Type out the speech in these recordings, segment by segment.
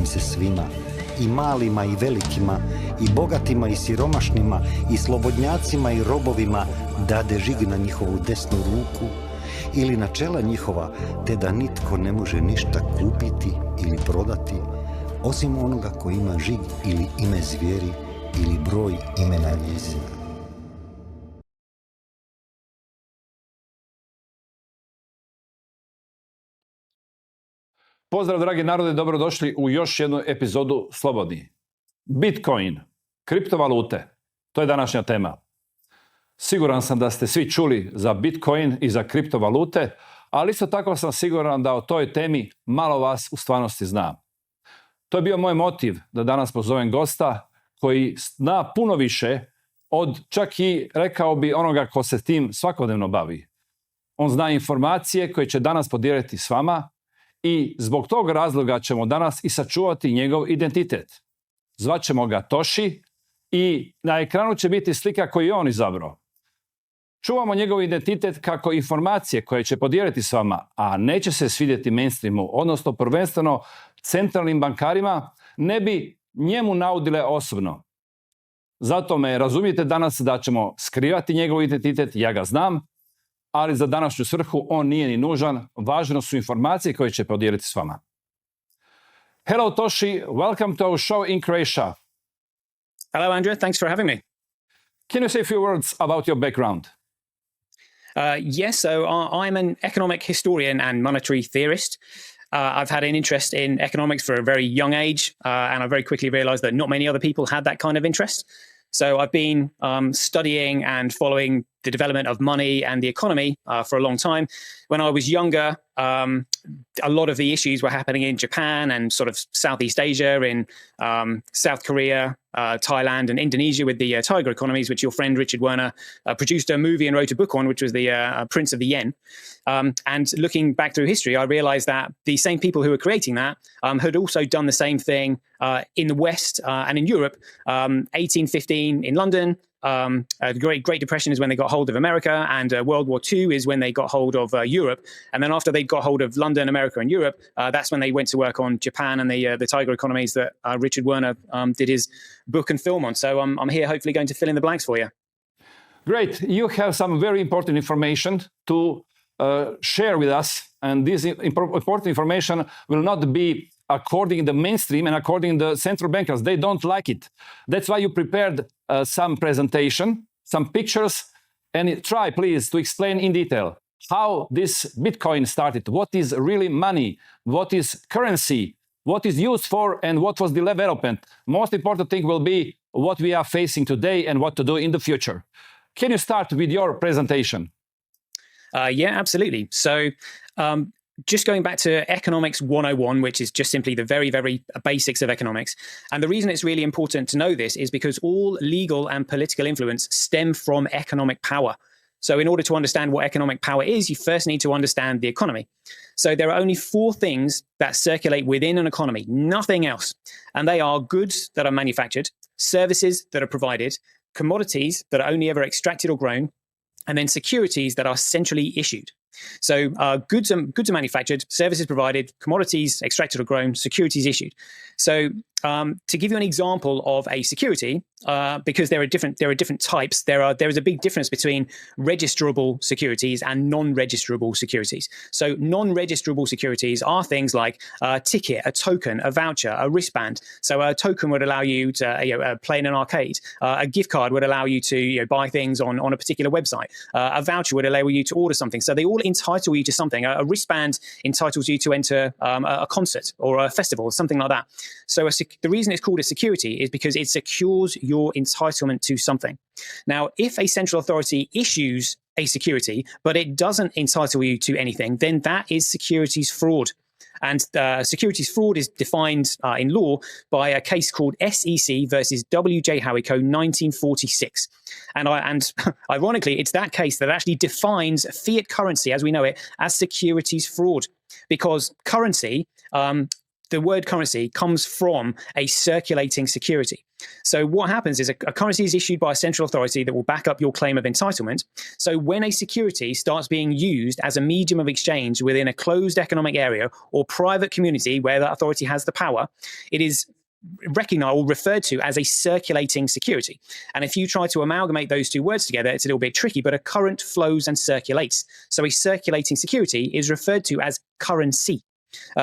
im se svima, i malima i velikima, i bogatima i siromašnima, i slobodnjacima i robovima, dade žig na njihovu desnu ruku ili na čela njihova, te da nitko ne može ništa kupiti ili prodati, osim onoga ko ima žig ili ime zvijeri ili broj imena njezina. Pozdrav, dragi narode, dobrodošli u još jednu epizodu Slobodni. Bitcoin, kriptovalute, to je današnja tema. Siguran sam da ste svi čuli za Bitcoin i za kriptovalute, ali isto tako sam siguran da o toj temi malo vas u stvarnosti zna. To je bio moj motiv da danas pozovem gosta koji zna puno više od čak i, rekao bi, onoga ko se tim svakodnevno bavi. On zna informacije koje će danas podijeliti s vama i zbog tog razloga ćemo danas i sačuvati njegov identitet. Zvaćemo ga Toshi i na ekranu će biti slika koju je on izabrao. Čuvamo njegov identitet kako informacije koje će podijeliti s vama, a neće se svidjeti mainstreamu, odnosno prvenstveno centralnim bankarima, ne bi njemu naudile osobno. Zato me razumijete danas da ćemo skrivati njegov identitet, ja ga znam, ali za današnju svrhu on nije ni nužan, važne su informacije koje će podijeliti s vama. Hello Toshi, welcome to our show in Croatia. Hello Andrew, thanks for having me. Can you say a few words about your background? Yes, so I'm an economic historian and monetary theorist. I've had an interest in economics for a very young age, and I very quickly realized that not many other people had that kind of interest. So I've been studying and following the development of money and the economy for a long time. When I was younger, a lot of the issues were happening in Japan and sort of Southeast Asia, in South Korea, Thailand and Indonesia with the tiger economies, which your friend Richard Werner produced a movie and wrote a book on, which was the Prince of the Yen. And looking back through history, I realized that the same people who were creating that had also done the same thing in the West and in Europe. 1815 in London, the Great Depression is when they got hold of America, and World War II is when they got hold of Europe. And then after they got hold of London, America, and Europe, that's when they went to work on Japan and the tiger economies that Richard Werner did his book and film on. So I'm here hopefully going to fill in the blanks for you. Great. You have some very important information to share with us, and this important information will not be according to the mainstream and according to the central bankers. They don't like it. That's why you prepared some presentation, some pictures, and try, please, to explain in detail how this Bitcoin started, what is really money, what is currency, what is used for, and what was the development. Most important thing will be what we are facing today and what to do in the future. Can you start with your presentation? Yeah, absolutely. So just going back to Economics 101, which is just simply the very, very basics of economics. And the reason it's really important to know this is because all legal and political influence stem from economic power. So in order to understand what economic power is, you first need to understand the economy. So there are only four things that circulate within an economy, nothing else. And they are goods that are manufactured, services that are provided, commodities that are only ever extracted or grown, and then securities that are centrally issued. So goods are manufactured, services provided, commodities extracted or grown, securities issued. So to give you an example of a security, because there are different types, there is a big difference between registrable securities and non-registrable securities. So non-registrable securities are things like a ticket, a token, a voucher, a wristband. So a token would allow you to play in an arcade. A gift card would allow you to buy things on a particular website. A voucher would allow you to order something. So they all entitle you to something. A wristband entitles you to enter a concert or a festival or something like that. So the reason it's called a security is because it secures your entitlement to something. Now, if a central authority issues a security, but it doesn't entitle you to anything, then that is securities fraud. And securities fraud is defined in law by a case called SEC versus W.J. Howico, 1946. And ironically, it's that case that actually defines fiat currency as we know it as securities fraud. Because currency, the word currency comes from a circulating security. So what happens is a currency is issued by a central authority that will back up your claim of entitlement. So when a security starts being used as a medium of exchange within a closed economic area or private community where that authority has the power, it is recognized or referred to as a circulating security. And if you try to amalgamate those two words together, it's a little bit tricky, but a current flows and circulates. So a circulating security is referred to as currency.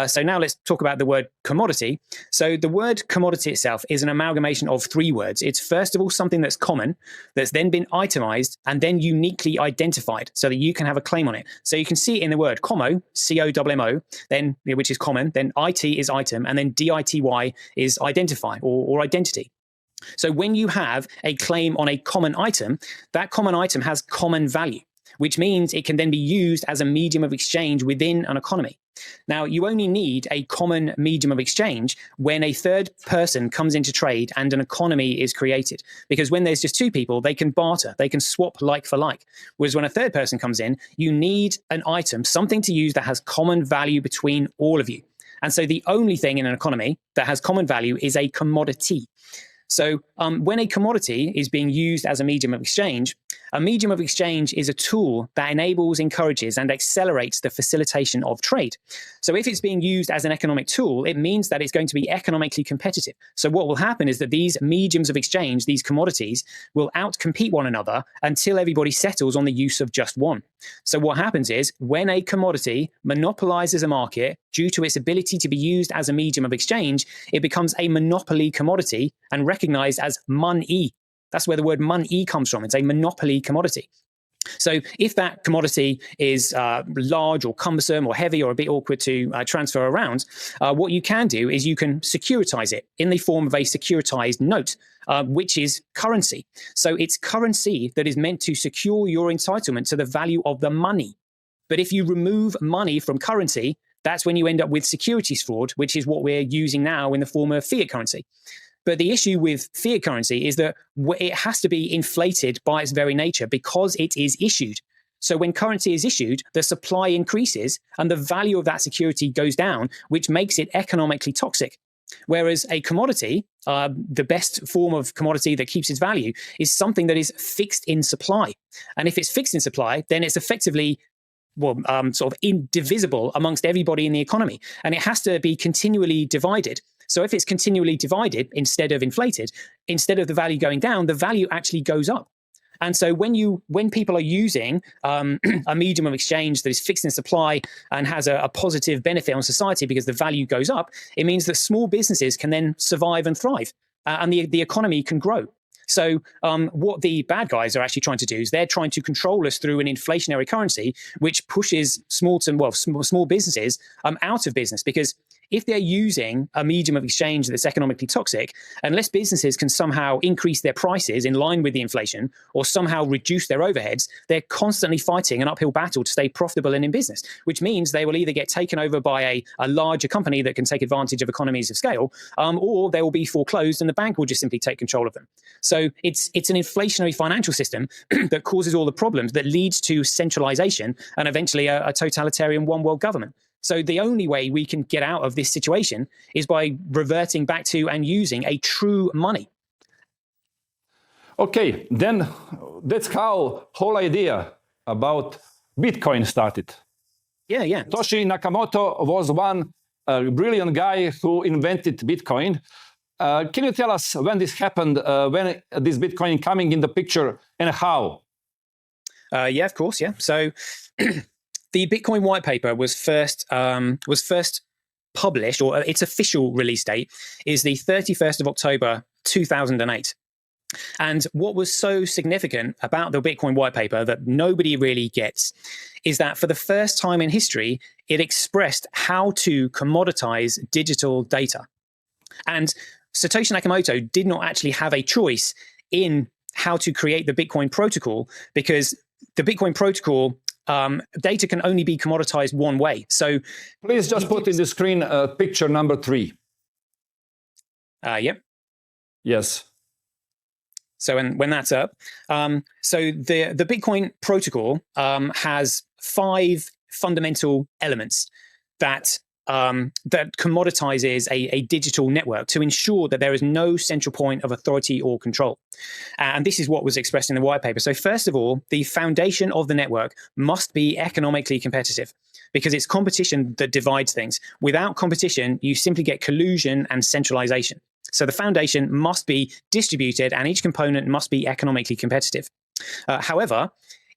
So now let's talk about the word commodity. So the word commodity itself is an amalgamation of three words. It's first of all something that's common, that's then been itemized and then uniquely identified so that you can have a claim on it. So you can see it in the word commo, C-O-M-M-O, then, which is common, then IT is item, and then D-I-T-Y is identify or identity. So when you have a claim on a common item, that common item has common value, which means it can then be used as a medium of exchange within an economy. Now, you only need a common medium of exchange when a third person comes into trade and an economy is created. Because when there's just two people, they can barter, they can swap like for like. Whereas when a third person comes in, you need an item, something to use that has common value between all of you. And so the only thing in an economy that has common value is a commodity. So when a commodity is being used as a medium of exchange is a tool that enables, encourages, and accelerates the facilitation of trade. So if it's being used as an economic tool, it means that it's going to be economically competitive. So what will happen is that these mediums of exchange, these commodities, will outcompete one another until everybody settles on the use of just one. So what happens is when a commodity monopolizes a market due to its ability to be used as a medium of exchange, it becomes a monopoly commodity and recognized as money. That's where the word money comes from. It's a monopoly commodity. So if that commodity is large or cumbersome or heavy or a bit awkward to transfer around, what you can do is you can securitize it in the form of a securitized note, which is currency. So it's currency that is meant to secure your entitlement to the value of the money. But if you remove money from currency, that's when you end up with securities fraud, which is what we're using now in the form of fiat currency. But the issue with fiat currency is that it has to be inflated by its very nature because it is issued. So when currency is issued, the supply increases and the value of that security goes down, which makes it economically toxic. Whereas a commodity, the best form of commodity that keeps its value, is something that is fixed in supply. And if it's fixed in supply, then it's effectively sort of indivisible amongst everybody in the economy. And it has to be continually divided. So if it's continually divided instead of inflated, instead of the value going down, the value actually goes up. And so when people are using a medium of exchange that is fixed in supply and has a positive benefit on society because the value goes up, it means that small businesses can then survive and thrive and the economy can grow. So what the bad guys are actually trying to do is they're trying to control us through an inflationary currency, which pushes small businesses out of business. Because if they're using a medium of exchange that's economically toxic, unless businesses can somehow increase their prices in line with the inflation or somehow reduce their overheads, they're constantly fighting an uphill battle to stay profitable and in business, which means they will either get taken over by a larger company that can take advantage of economies of scale, or they will be foreclosed and the bank will just simply take control of them. So it's an inflationary financial system that causes all the problems, that leads to centralization and eventually a totalitarian one world government. So the only way we can get out of this situation is by reverting back to and using a true money. Okay, then that's how whole idea about Bitcoin started. Yeah. Toshi Nakamoto was one brilliant guy who invented Bitcoin. Can you tell us when this happened, when this Bitcoin coming in the picture and how? Yeah, of course, yeah. So the Bitcoin white paper was first published, or its official release date is the 31st of October, 2008. And what was so significant about the Bitcoin white paper that nobody really gets is that for the first time in history, it expressed how to commoditize digital data. And Satoshi Nakamoto did not actually have a choice in how to create the Bitcoin protocol, because the Bitcoin protocol data can only be commoditized one way. So please just put in the screen picture number 3. Yep. Yes. So when that's up, so the Bitcoin protocol has 5 fundamental elements that that commoditizes a digital network to ensure that there is no central point of authority or control. And this is what was expressed in the white paper. So first of all, the foundation of the network must be economically competitive, because it's competition that divides things. Without competition, you simply get collusion and centralization. So the foundation must be distributed and each component must be economically competitive. However,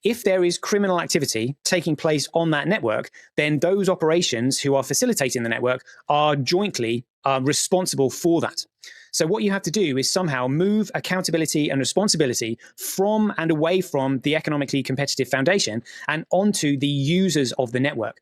if there is criminal activity taking place on that network, then those operations who are facilitating the network are jointly responsible for that. So what you have to do is somehow move accountability and responsibility from and away from the economically competitive foundation and onto the users of the network.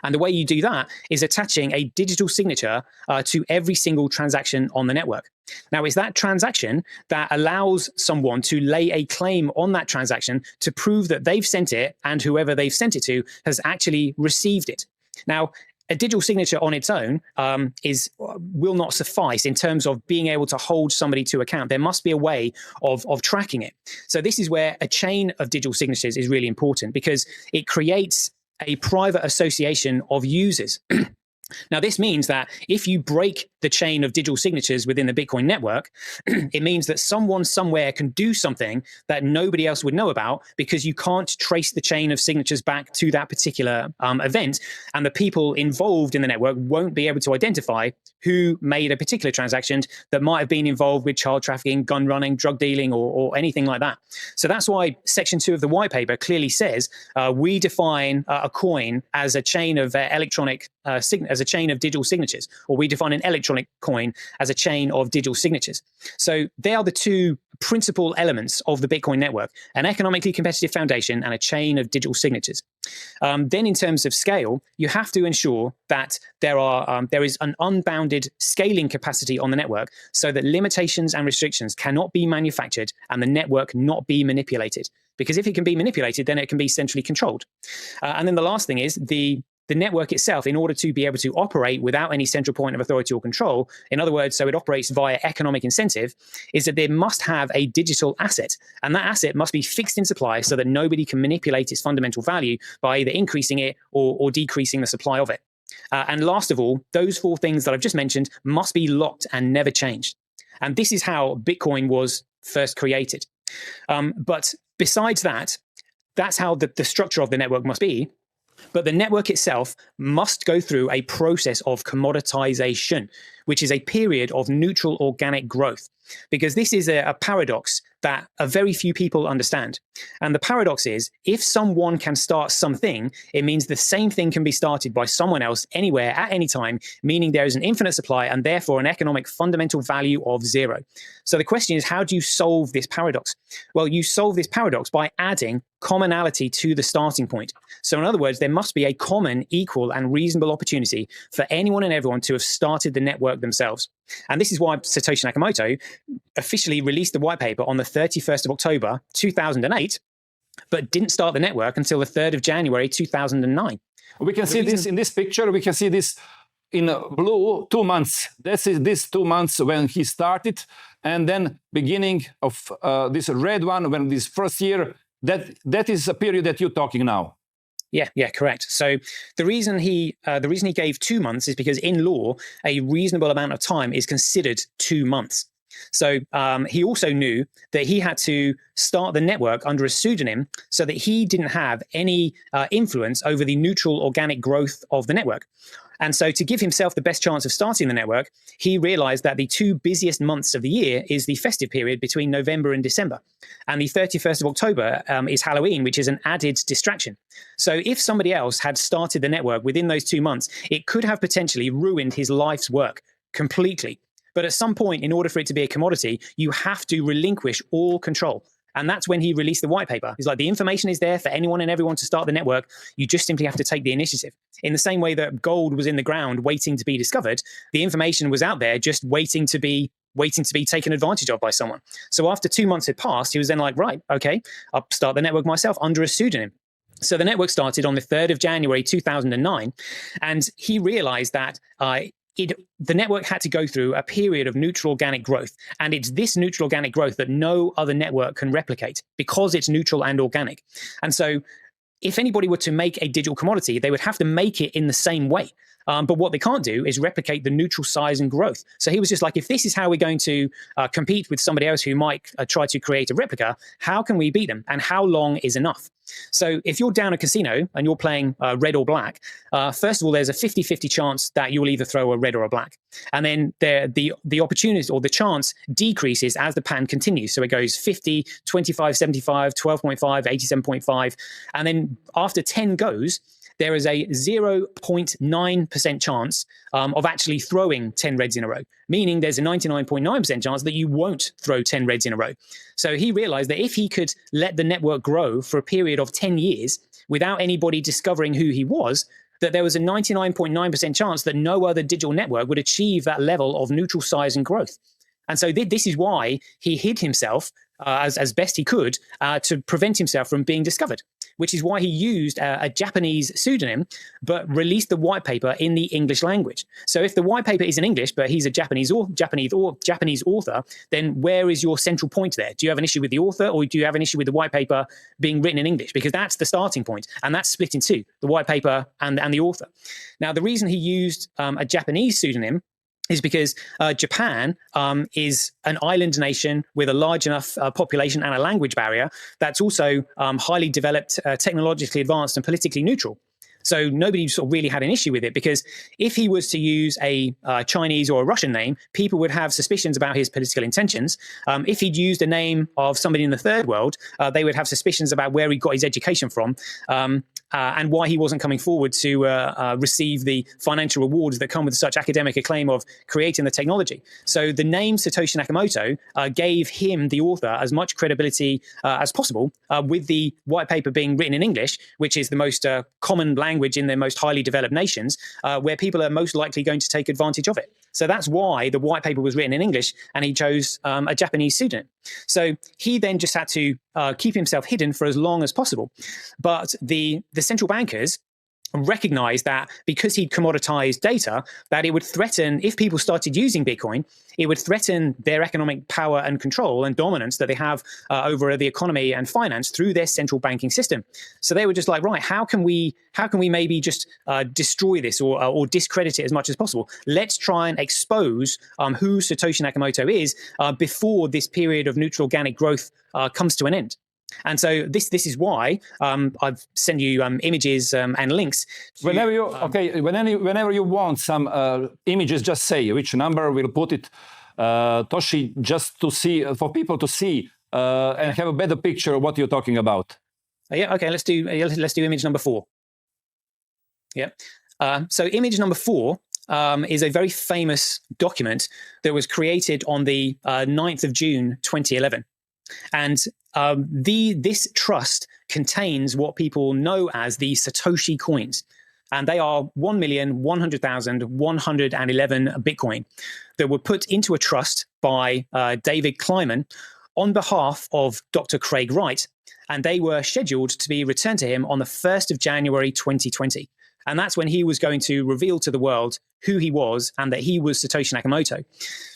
And the way you do that is attaching a digital signature to every single transaction on the network. Now, it's that transaction that allows someone to lay a claim on that transaction to prove that they've sent it and whoever they've sent it to has actually received it. Now, a digital signature on its own will not suffice in terms of being able to hold somebody to account. There must be a way of tracking it. So this is where a chain of digital signatures is really important, because it creates a private association of users. Now, this means that if you break the chain of digital signatures within the Bitcoin network, it means that someone somewhere can do something that nobody else would know about, because you can't trace the chain of signatures back to that particular event. And the people involved in the network won't be able to identify who made a particular transaction that might have been involved with child trafficking, gun running, drug dealing, or anything like that. So that's why Section 2 of the white paper clearly says we define a coin as a chain of electronic as a chain of digital signatures, or we define an electronic coin as a chain of digital signatures. So they are the two principal elements of the Bitcoin network: an economically competitive foundation and a chain of digital signatures. Then in terms of scale, you have to ensure that there is an unbounded scaling capacity on the network, so that limitations and restrictions cannot be manufactured and the network not be manipulated. Because if it can be manipulated, then it can be centrally controlled. And then the last thing is the network itself, in order to be able to operate without any central point of authority or control, in other words, so it operates via economic incentive, is that they must have a digital asset. And that asset must be fixed in supply so that nobody can manipulate its fundamental value by either increasing it or decreasing the supply of it. And last of all, those four things that I've just mentioned must be locked and never changed. And this is how Bitcoin was first created. But besides that, that's how the structure of the network must be. But the network itself must go through a process of commoditization, which is a period of neutral organic growth. Because this is a paradox that a very few people understand. And the paradox is, if someone can start something, it means the same thing can be started by someone else anywhere at any time, meaning there is an infinite supply and therefore an economic fundamental value of zero. So the question is, how do you solve this paradox? Well, you solve this paradox by adding commonality to the starting point. So in other words, there must be a common, equal, and reasonable opportunity for anyone and everyone to have started the network themselves. And this is why Satoshi Nakamoto officially released the white paper on the 31st of October, 2008, but didn't start the network until the 3rd of January, 2009. We can see this in this picture. We can see this in blue, 2 months. This 2 months when he started, and then beginning of this red one, when this first year, that is a period that you're talking now. Yeah, correct. So the reason he gave 2 months is because in law, a reasonable amount of time is considered 2 months. So he also knew that he had to start the network under a pseudonym so that he didn't have any influence over the neutral organic growth of the network. And so to give himself the best chance of starting the network, he realized that the 2 busiest months of the year is the festive period between November and December. And the 31st of October is Halloween, which is an added distraction. So if somebody else had started the network within those 2 months, it could have potentially ruined his life's work completely. But at some point, in order for it to be a commodity, you have to relinquish all control. And that's when he released the white paper. He's like, the information is there for anyone and everyone to start the network. You just simply have to take the initiative. In the same way that gold was in the ground waiting to be discovered, the information was out there just waiting to be taken advantage of by someone. So after 2 months had passed, he was then like, right, okay, I'll start the network myself under a pseudonym. So the network started on the 3rd of January, 2009. And he realized that the network had to go through a period of neutral organic growth. And it's this neutral organic growth that no other network can replicate because it's neutral and organic. And so if anybody were to make a digital commodity, they would have to make it in the same way. But what they can't do is replicate the neutral size and growth. So he was just like, if this is how we're going to compete with somebody else who might try to create a replica, how can we beat them? And how long is enough? So if you're down a casino and you're playing red or black, first of all, there's a 50-50 chance that you'll either throw a red or a black. And then the opportunity or the chance decreases as the pan continues. So it goes 50, 25, 75, 12.5, 87.5. And then after 10 goes, there is a 0.9% chance of actually throwing 10 reds in a row, meaning there's a 99.9% chance that you won't throw 10 reds in a row. So he realized that if he could let the network grow for a period of 10 years without anybody discovering who he was, that there was a 99.9% chance that no other digital network would achieve that level of neutral size and growth. And so this is why he hid himself as best he could to prevent himself from being discovered, which is why he used a Japanese pseudonym, but released the white paper in the English language. So if the white paper is in English, but he's a Japanese author, then where is your central point there? Do you have an issue with the author, or do you have an issue with the white paper being written in English? Because that's the starting point, and that's split in two, the white paper and the author. Now, the reason he used a Japanese pseudonym is because Japan is an island nation with a large enough population and a language barrier that's also highly developed, technologically advanced, and politically neutral. So nobody sort of really had an issue with it, because if he was to use a Chinese or a Russian name, people would have suspicions about his political intentions. If he'd used a name of somebody in the third world, they would have suspicions about where he got his education from. And why he wasn't coming forward to receive the financial rewards that come with such academic acclaim of creating the technology. So the name Satoshi Nakamoto gave him, the author, as much credibility as possible, with the white paper being written in English, which is the most common language in the most highly developed nations, where people are most likely going to take advantage of it. So that's why the white paper was written in English, and he chose a Japanese pseudonym. So he then just had to keep himself hidden for as long as possible. But the central bankers recognized that because he'd commoditized data, that it would threaten, if people started using Bitcoin, it would threaten their economic power and control and dominance that they have over the economy and finance through their central banking system. So they were just like, right, how can we maybe just destroy this or discredit it as much as possible? Let's try and expose who Satoshi Nakamoto is before this period of neutral organic growth comes to an end. And so this is why I've sent you images and links. Whenever you want some images, just say which number. We'll put it, Toshi, just to see, for people to see and have a better picture of what you're talking about. Yeah. Okay. Let's do image number 4. Yeah. So image number 4 is a very famous document that was created on the 9th of June 2011. And this trust contains what people know as the Satoshi coins. And they are 1,100,111 Bitcoin that were put into a trust by David Kleiman on behalf of Dr. Craig Wright. And they were scheduled to be returned to him on the 1st of January 2020. And that's when he was going to reveal to the world who he was and that he was Satoshi Nakamoto.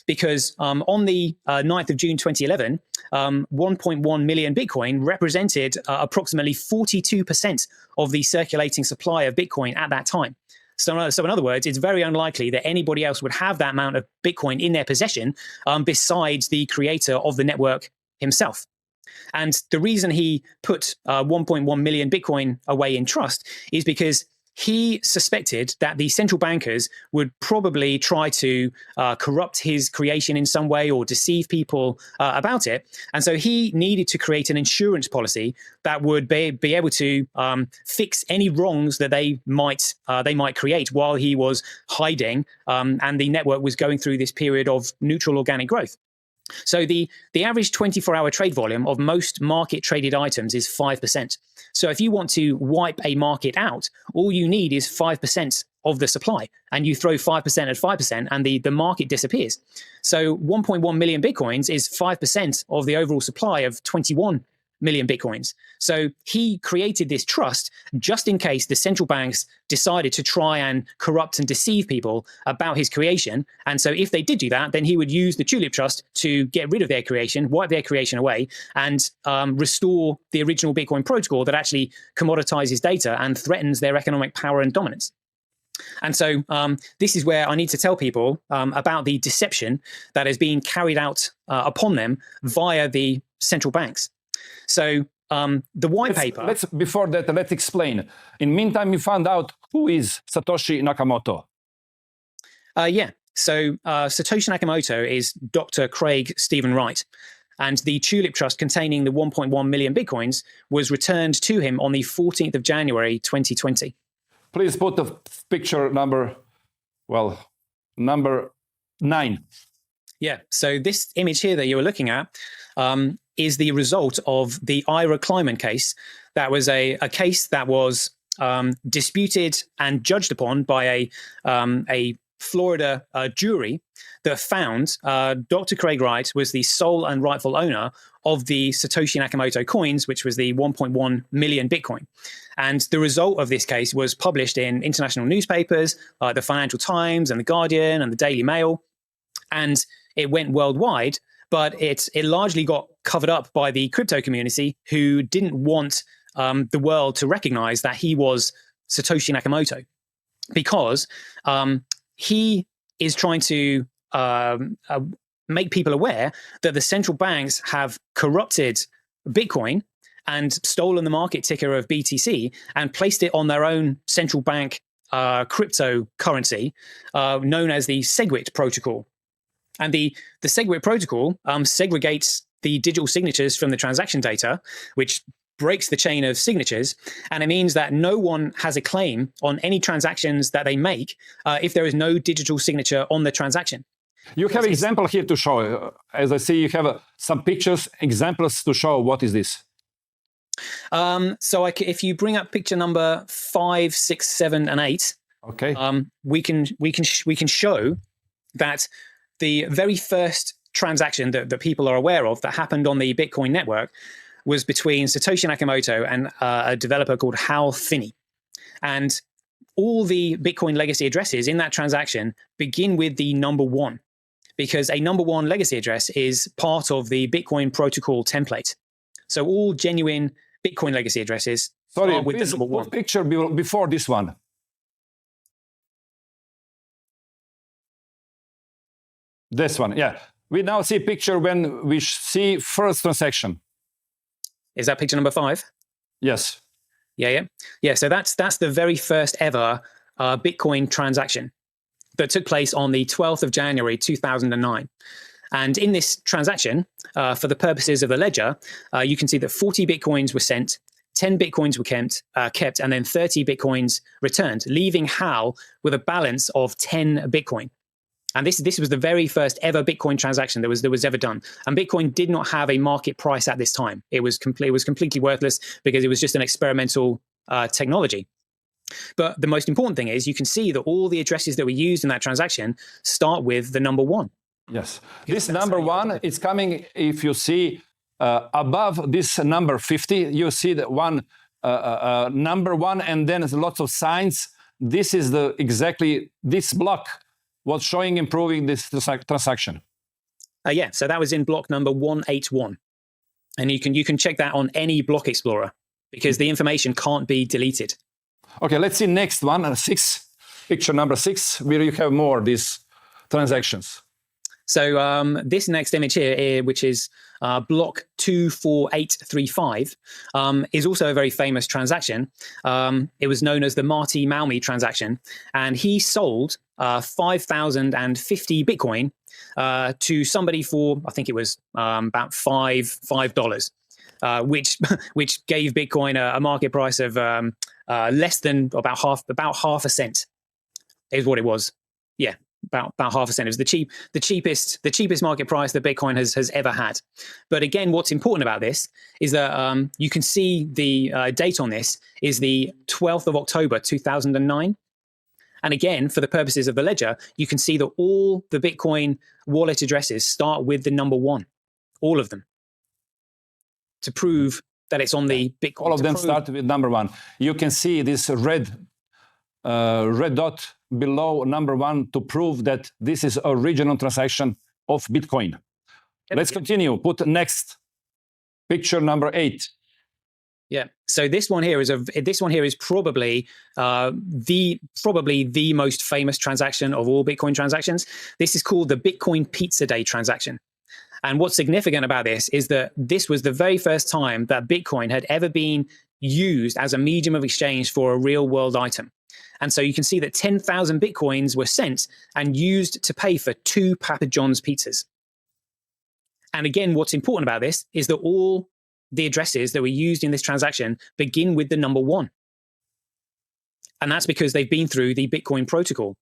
Because on the 9th of June 2011, 1.1 million Bitcoin represented approximately 42% of the circulating supply of Bitcoin at that time. So in other words, it's very unlikely that anybody else would have that amount of Bitcoin in their possession besides the creator of the network himself. And the reason he put 1.1 million Bitcoin away in trust is because he suspected that the central bankers would probably try to corrupt his creation in some way or deceive people about it. And so he needed to create an insurance policy that would be able to fix any wrongs that they might create while he was hiding and the network was going through this period of neutral organic growth. So the average 24-hour trade volume of most market traded items is 5%. So if you want to wipe a market out, all you need is 5% of the supply, and you throw 5% at 5%, and the market disappears. So 1.1 million Bitcoins is 5% of the overall supply of 21 million Bitcoins. So he created this trust just in case the central banks decided to try and corrupt and deceive people about his creation. And so if they did do that, then he would use the Tulip Trust to get rid of their creation, wipe their creation away, and restore the original Bitcoin protocol that actually commoditizes data and threatens their economic power and dominance. And so this is where I need to tell people about the deception that is being carried out upon them via the central banks. So the white paper... Before that, let's explain. In the meantime, you found out who is Satoshi Nakamoto. So Satoshi Nakamoto is Dr. Craig Stephen Wright. And the Tulip Trust containing the 1.1 million Bitcoins was returned to him on the 14th of January, 2020. Please put the picture number 9. Yeah, so this image here that you were looking at is the result of the Ira Kleiman case. That was a case that was disputed and judged upon by a Florida jury that found Dr. Craig Wright was the sole and rightful owner of the Satoshi Nakamoto coins, which was the 1.1 million Bitcoin. And the result of this case was published in international newspapers like the Financial Times and the Guardian and the Daily Mail. And it went worldwide, but it largely got covered up by the crypto community, who didn't want the world to recognize that he was Satoshi Nakamoto, because he is trying to make people aware that the central banks have corrupted Bitcoin and stolen the market ticker of BTC and placed it on their own central bank cryptocurrency known as the SegWit protocol. And the SegWit protocol segregates the digital signatures from the transaction data, which breaks the chain of signatures, and it means that no one has a claim on any transactions that they make if there is no digital signature on the transaction. You have an example here to show. As I see, you have some pictures, examples to show. What is this? So if you bring up picture number 5, 6, 7, and 8, okay, we can show that the very first transaction that people are aware of that happened on the Bitcoin network was between Satoshi Nakamoto and a developer called Hal Finney. And all the Bitcoin legacy addresses in that transaction begin with the number 1, because a number 1 legacy address is part of the Bitcoin protocol template. So all genuine Bitcoin legacy addresses start with the number 1. Picture before this one. This one, yeah. We now see a picture when we see first transaction. Is that picture number 5? Yes. Yeah. So that's the very first ever Bitcoin transaction that took place on the 12th of January 2009. And in this transaction, for the purposes of the ledger, you can see that 40 Bitcoins were sent, 10 Bitcoins were kept, and then 30 Bitcoins returned, leaving Hal with a balance of 10 Bitcoin. And this was the very first ever Bitcoin transaction that was ever done. And Bitcoin did not have a market price at this time. It was completely worthless because it was just an experimental technology. But the most important thing is you can see that all the addresses that were used in that transaction start with the number 1. Yes. This number 1 is coming, if you see above this number 50, you see the one number 1, and then lots of signs. This is exactly this block was showing improving this transaction. So that was in block number 181. And you can check that on any block explorer because the information can't be deleted. Okay, let's see next one, 6, picture number 6, where you have more these transactions. So this next image here, which is block 24835, is also a very famous transaction. It was known as the Marty Malmi transaction, and he sold 5,050 Bitcoin to somebody for, I think it was about $5, which gave Bitcoin a market price of less than about half a cent, is what it was. Yeah. About half a cent. It was the cheapest market price that Bitcoin has ever had. But again, what's important about this is that you can see the date on this is the 12th of October 2009. And again, for the purposes of the ledger, you can see that all the Bitcoin wallet addresses start with the number 1, all of them, to prove that it's on the Bitcoin. All of them start with number 1. You can see this red dot below number 1 to prove that this is original transaction of Bitcoin. Let's continue. Put next picture number 8. Yeah. So this one here is probably the most famous transaction of all Bitcoin transactions. This is called the Bitcoin Pizza Day transaction. And what's significant about this is that this was the very first time that Bitcoin had ever been used as a medium of exchange for a real world item. And so you can see that 10,000 Bitcoins were sent and used to pay for 2 Papa John's pizzas. And again, what's important about this is that all the addresses that were used in this transaction begin with the number 1. And that's because they've been through the Bitcoin protocol.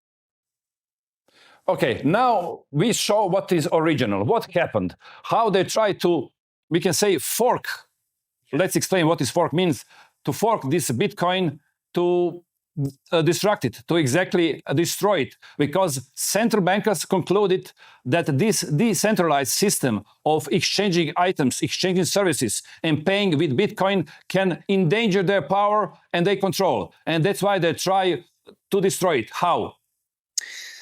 Okay, now we show what is original, what happened, how they try to, we can say, fork. Let's explain what this fork means. To fork this Bitcoin, to destruct it, to exactly destroy it, because central bankers concluded that this decentralized system of exchanging items, exchanging services, and paying with Bitcoin can endanger their power and their control. And that's why they try to destroy it. How?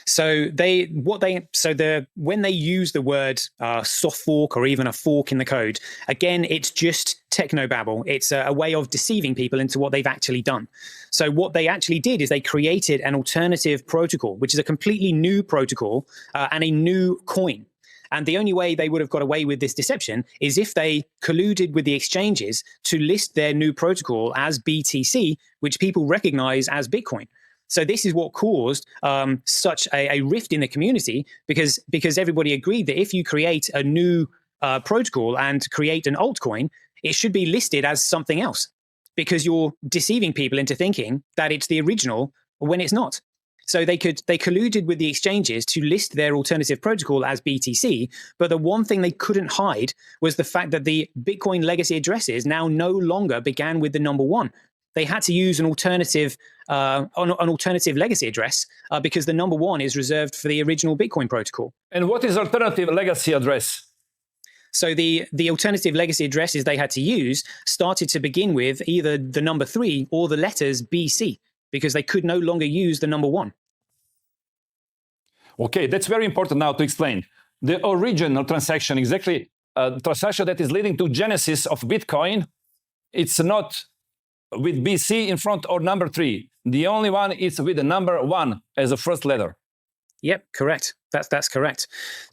So when they use the word soft fork or even a fork in the code, again, it's just technobabble. It's a way of deceiving people into what they've actually done. So what they actually did is they created an alternative protocol, which is a completely new protocol and a new coin. And the only way they would have got away with this deception is if they colluded with the exchanges to list their new protocol as BTC, which people recognize as Bitcoin. So this is what caused such a rift in the community, because everybody agreed that if you create a new protocol and create an altcoin, it should be listed as something else, because you're deceiving people into thinking that it's the original when it's not. So they colluded with the exchanges to list their alternative protocol as BTC, but the one thing they couldn't hide was the fact that the Bitcoin legacy addresses now no longer began with the number 1. They had to use an alternative legacy address because the number 1 is reserved for the original Bitcoin protocol. And what is alternative legacy address? So the alternative legacy addresses they had to use started to begin with either the number 3 or the letters BC, because they could no longer use the number 1. Okay, that's very important now to explain. The original transaction, exactly transaction that is leading to genesis of Bitcoin, it's not with BC in front or number 3. The only one is with the number 1 as a first letter. Yep, correct. That's correct.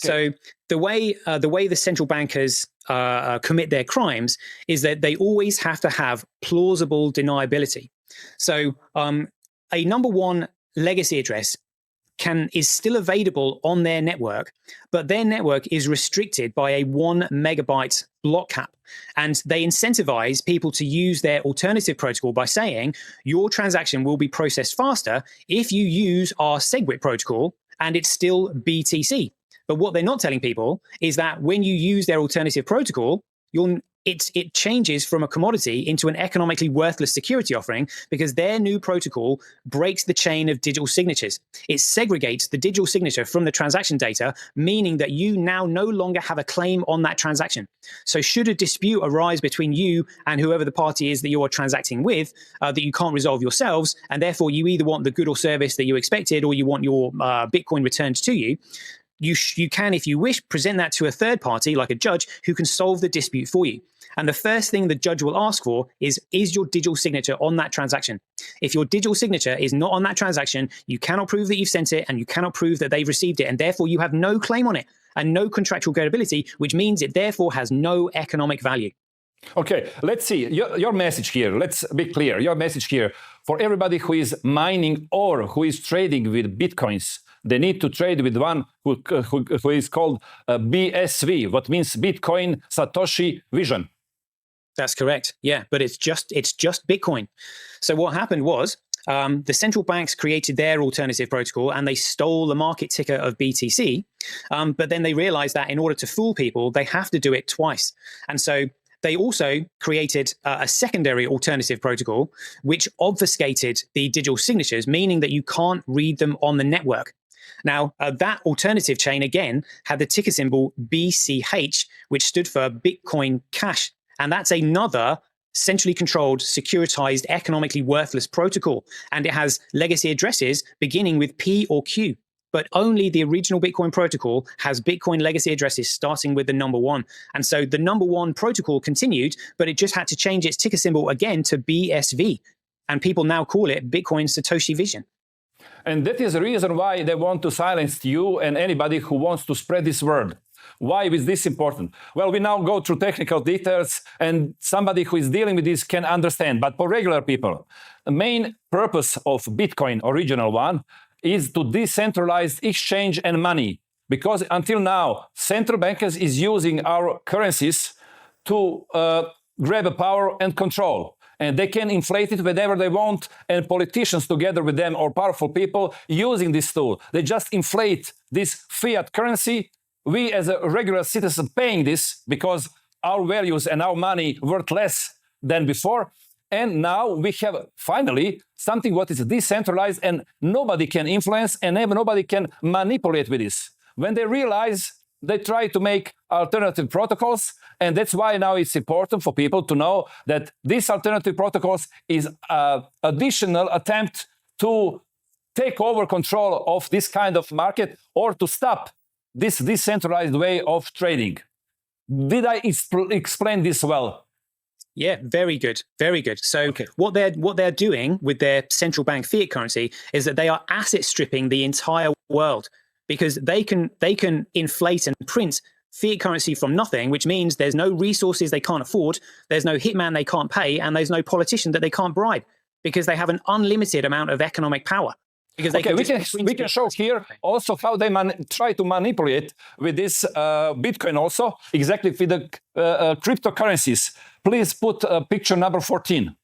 Okay. So the way the central bankers commit their crimes is that they always have to have plausible deniability. So a number 1 legacy address is still available on their network, but their network is restricted by a 1 megabyte block cap. And they incentivize people to use their alternative protocol by saying your transaction will be processed faster if you use our SegWit protocol and it's still BTC. But what they're not telling people is that when you use their alternative protocol, it changes from a commodity into an economically worthless security offering, because their new protocol breaks the chain of digital signatures. It segregates the digital signature from the transaction data, meaning that you now no longer have a claim on that transaction. So should a dispute arise between you and whoever the party is that you are transacting with, that you can't resolve yourselves, and therefore you either want the good or service that you expected, or you want your Bitcoin returned to you, you can, if you wish, present that to a third party, like a judge, who can solve the dispute for you. And the first thing the judge will ask for is your digital signature on that transaction? If your digital signature is not on that transaction, you cannot prove that you've sent it, and you cannot prove that they've received it, and therefore you have no claim on it and no contractual credibility, which means it therefore has no economic value. Okay, let's see. Your message here, let's be clear. Your message here for everybody who is mining or who is trading with Bitcoins. They need to trade with one who is called BSV, what means Bitcoin Satoshi Vision. That's correct. Yeah, but it's just Bitcoin. So what happened was the central banks created their alternative protocol and they stole the market ticker of BTC. But then they realized that in order to fool people, they have to do it twice. And so they also created a secondary alternative protocol, which obfuscated the digital signatures, meaning that you can't read them on the network. Now, that alternative chain, again, had the ticker symbol BCH, which stood for Bitcoin Cash. And that's another centrally controlled, securitized, economically worthless protocol. And it has legacy addresses beginning with P or Q. but only the original Bitcoin protocol has Bitcoin legacy addresses starting with the number 1. And so the number 1 protocol continued, but it just had to change its ticker symbol again to BSV. And people now call it Bitcoin Satoshi Vision. And that is the reason why they want to silence you and anybody who wants to spread this word. Why is this important? Well, we now go through technical details, and somebody who is dealing with this can understand. But for regular people, the main purpose of Bitcoin, original one, is to decentralize exchange and money. Because until now, central bankers is using our currencies to grab power and control. And they can inflate it whenever they want, and politicians together with them or powerful people using this tool. They just inflate this fiat currency. We as a regular citizen paying this because our values and our money worth less than before. And now we have finally something what is decentralized and nobody can influence and nobody can manipulate with this. When they realize, they try to make alternative protocols, and that's why now it's important for people to know that these alternative protocols is an additional attempt to take over control of this kind of market or to stop this decentralized way of trading. Did I explain this well? Yeah, very good, very good. So what they're doing with their central bank fiat currency is that they are asset stripping the entire world, because they can inflate and print fiat currency from nothing, which means there's no resources they can't afford, there's no hitman they can't pay, and there's no politician that they can't bribe, because they have an unlimited amount of economic power. Because they we can show here also how they try to manipulate with this Bitcoin also, exactly with the cryptocurrencies. Please put picture number 14.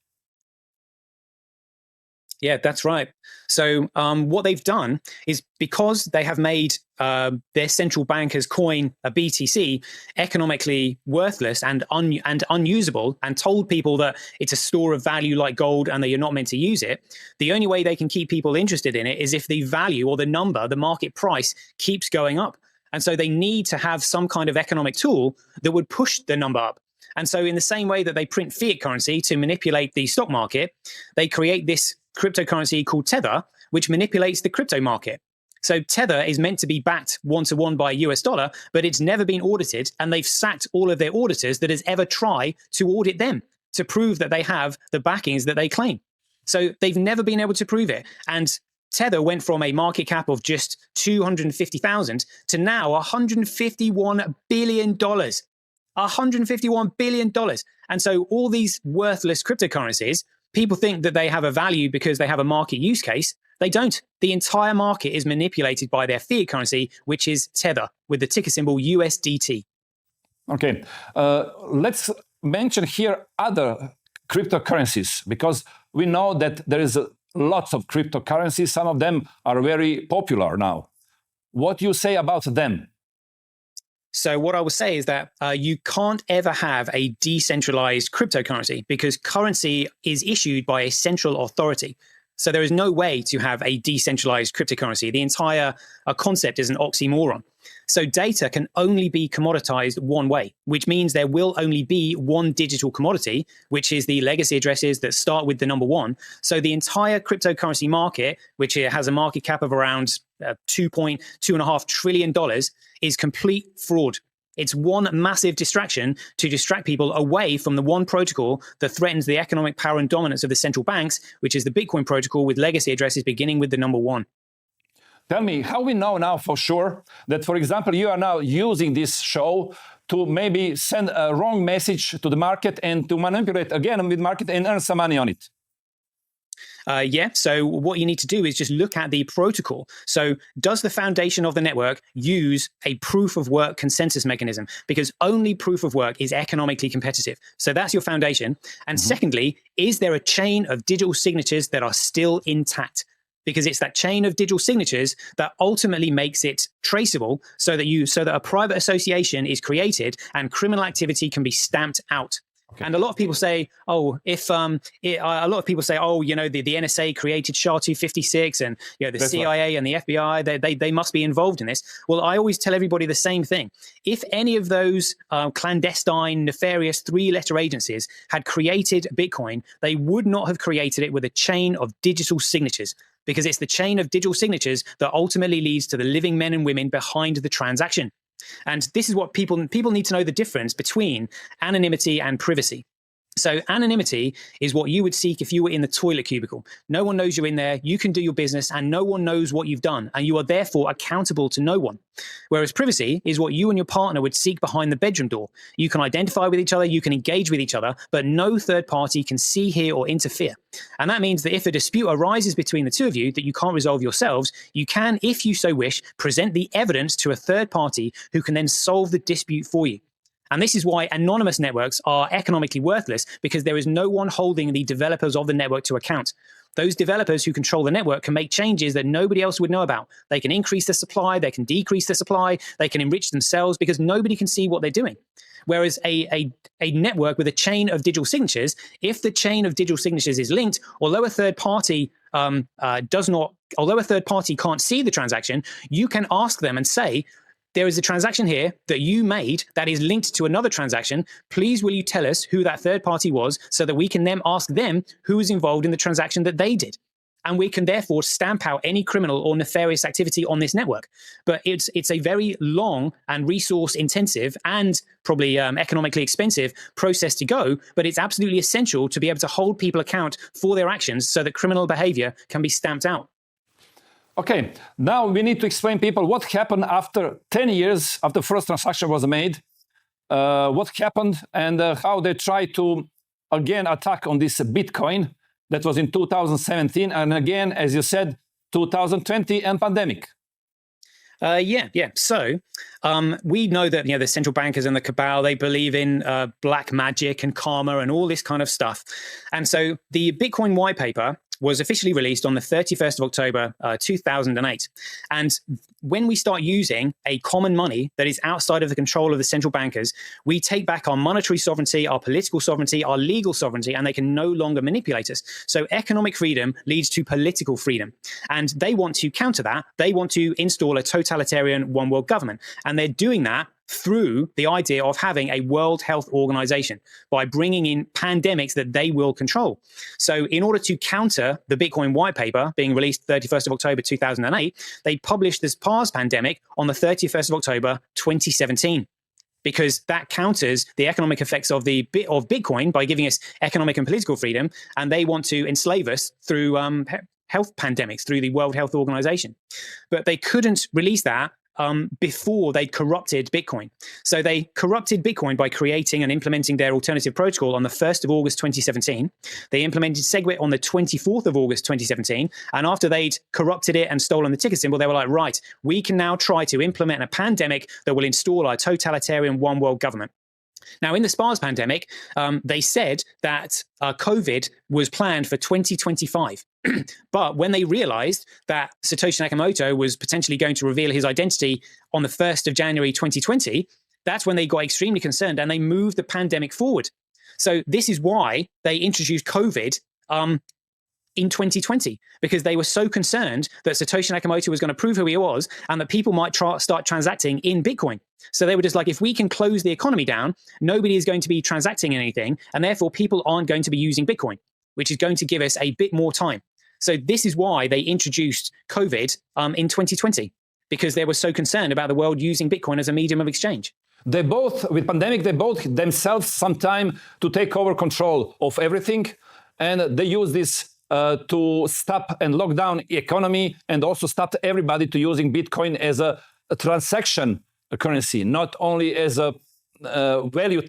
Yeah, that's right. So what they've done is, because they have made their central bankers' coin, a BTC, economically worthless and unusable, and told people that it's a store of value like gold and that you're not meant to use it, the only way they can keep people interested in it is if the value or the number, the market price, keeps going up. And so they need to have some kind of economic tool that would push the number up. And so in the same way that they print fiat currency to manipulate the stock market, they create this cryptocurrency called Tether, which manipulates the crypto market. So Tether is meant to be backed 1-to-1 by US dollar, but it's never been audited, and they've sacked all of their auditors that has ever tried to audit them to prove that they have the backings that they claim. So they've never been able to prove it. And Tether went from a market cap of just 250,000 to now $151 billion. $151 billion. And so all these worthless cryptocurrencies, people think that they have a value because they have a market use case. They don't. The entire market is manipulated by their fiat currency, which is Tether, with the ticker symbol USDT. Okay, let's mention here other cryptocurrencies, because we know that there is lots of cryptocurrencies. Some of them are very popular now. What do you say about them? So what I would say is that you can't ever have a decentralized cryptocurrency, because currency is issued by a central authority. So there is no way to have a decentralized cryptocurrency. The entire concept is an oxymoron. So data can only be commoditized one way, which means there will only be one digital commodity, which is the legacy addresses that start with the number 1. So the entire cryptocurrency market, which has a market cap of around $2.5 trillion, is complete fraud. It's one massive distraction to distract people away from the one protocol that threatens the economic power and dominance of the central banks, which is the Bitcoin protocol with legacy addresses beginning with the number 1. Tell me, how we know now for sure that, for example, you are now using this show to maybe send a wrong message to the market and to manipulate again with market and earn some money on it? So what you need to do is just look at the protocol. So does the foundation of the network use a proof of work consensus mechanism? Because only proof of work is economically competitive. So that's your foundation. And secondly, is there a chain of digital signatures that are still intact? Because it's that chain of digital signatures that ultimately makes it traceable, so that a private association is created and criminal activity can be stamped out. Okay. And a lot of people say, oh, a lot of people say, oh, you know, the NSA created SHA-256 and, you know, the That's CIA and the FBI, they must be involved in this. Well, I always tell everybody the same thing. If any of those clandestine, nefarious three-letter agencies had created Bitcoin, they would not have created it with a chain of digital signatures, because it's the chain of digital signatures that ultimately leads to the living men and women behind the transaction. And this is what people need to know, the difference between anonymity and privacy. So anonymity is what you would seek if you were in the toilet cubicle. No one knows you're in there, you can do your business, and no one knows what you've done, and you are therefore accountable to no one. Whereas privacy is what you and your partner would seek behind the bedroom door. You can identify with each other, you can engage with each other, but no third party can see, hear, or interfere. And that means that if a dispute arises between the two of you that you can't resolve yourselves, you can, if you so wish, present the evidence to a third party who can then solve the dispute for you. And this is why anonymous networks are economically worthless, because there is no one holding the developers of the network to account. Those developers who control the network can make changes that nobody else would know about. They can increase the supply, they can decrease the supply, they can enrich themselves because nobody can see what they're doing. Whereas a network with a chain of digital signatures, if the chain of digital signatures is linked, although a third party can't see the transaction, you can ask them and say, there is a transaction here that you made that is linked to another transaction. Please, will you tell us who that third party was so that we can then ask them who was involved in the transaction that they did? And we can therefore stamp out any criminal or nefarious activity on this network. But it's a very long and resource intensive and probably economically expensive process to go. But it's absolutely essential to be able to hold people account for their actions so that criminal behavior can be stamped out. Okay, now we need to explain people what happened after 10 years after the first transaction was made, what happened and how they tried to again attack on this Bitcoin. That was in 2017, and again, as you said, 2020 and pandemic. So we know that, you know, the central bankers and the cabal, they believe in black magic and karma and all this kind of stuff. And so the Bitcoin white paper was officially released on the 31st of October, 2008. And when we start using a common money that is outside of the control of the central bankers, we take back our monetary sovereignty, our political sovereignty, our legal sovereignty, and they can no longer manipulate us. So economic freedom leads to political freedom. And they want to counter that. They want to install a totalitarian one world government. And they're doing that through the idea of having a World Health Organization by bringing in pandemics that they will control. So in order to counter the Bitcoin white paper being released 31st of October 2008, they published this SARS pandemic on the 31st of October 2017. Because that counters the economic effects of Bitcoin by giving us economic and political freedom, and they want to enslave us through health pandemics, through the World Health Organization. But they couldn't release that before they'd corrupted Bitcoin. So they corrupted Bitcoin by creating and implementing their alternative protocol on the 1st of August 2017. They implemented SegWit on the 24th of August 2017. And after they'd corrupted it and stolen the ticket symbol, they were like, right, we can now try to implement a pandemic that will install our totalitarian one world government. Now, in the SARS pandemic, they said that COVID was planned for 2025. But when they realized that Satoshi Nakamoto was potentially going to reveal his identity on the 1st of January 2020, that's when they got extremely concerned and they moved the pandemic forward. So this is why they introduced COVID in 2020, because they were so concerned that Satoshi Nakamoto was going to prove who he was and that people might start transacting in Bitcoin. So they were just like, if we can close the economy down, nobody is going to be transacting anything, and therefore people aren't going to be using Bitcoin, which is going to give us a bit more time. So this is why they introduced COVID in 2020, because they were so concerned about the world using Bitcoin as a medium of exchange. They both, with pandemic, they both themselves some time to take over control of everything, and they use this to stop and lock down the economy and also stop everybody to using Bitcoin as a transaction currency, not only as a value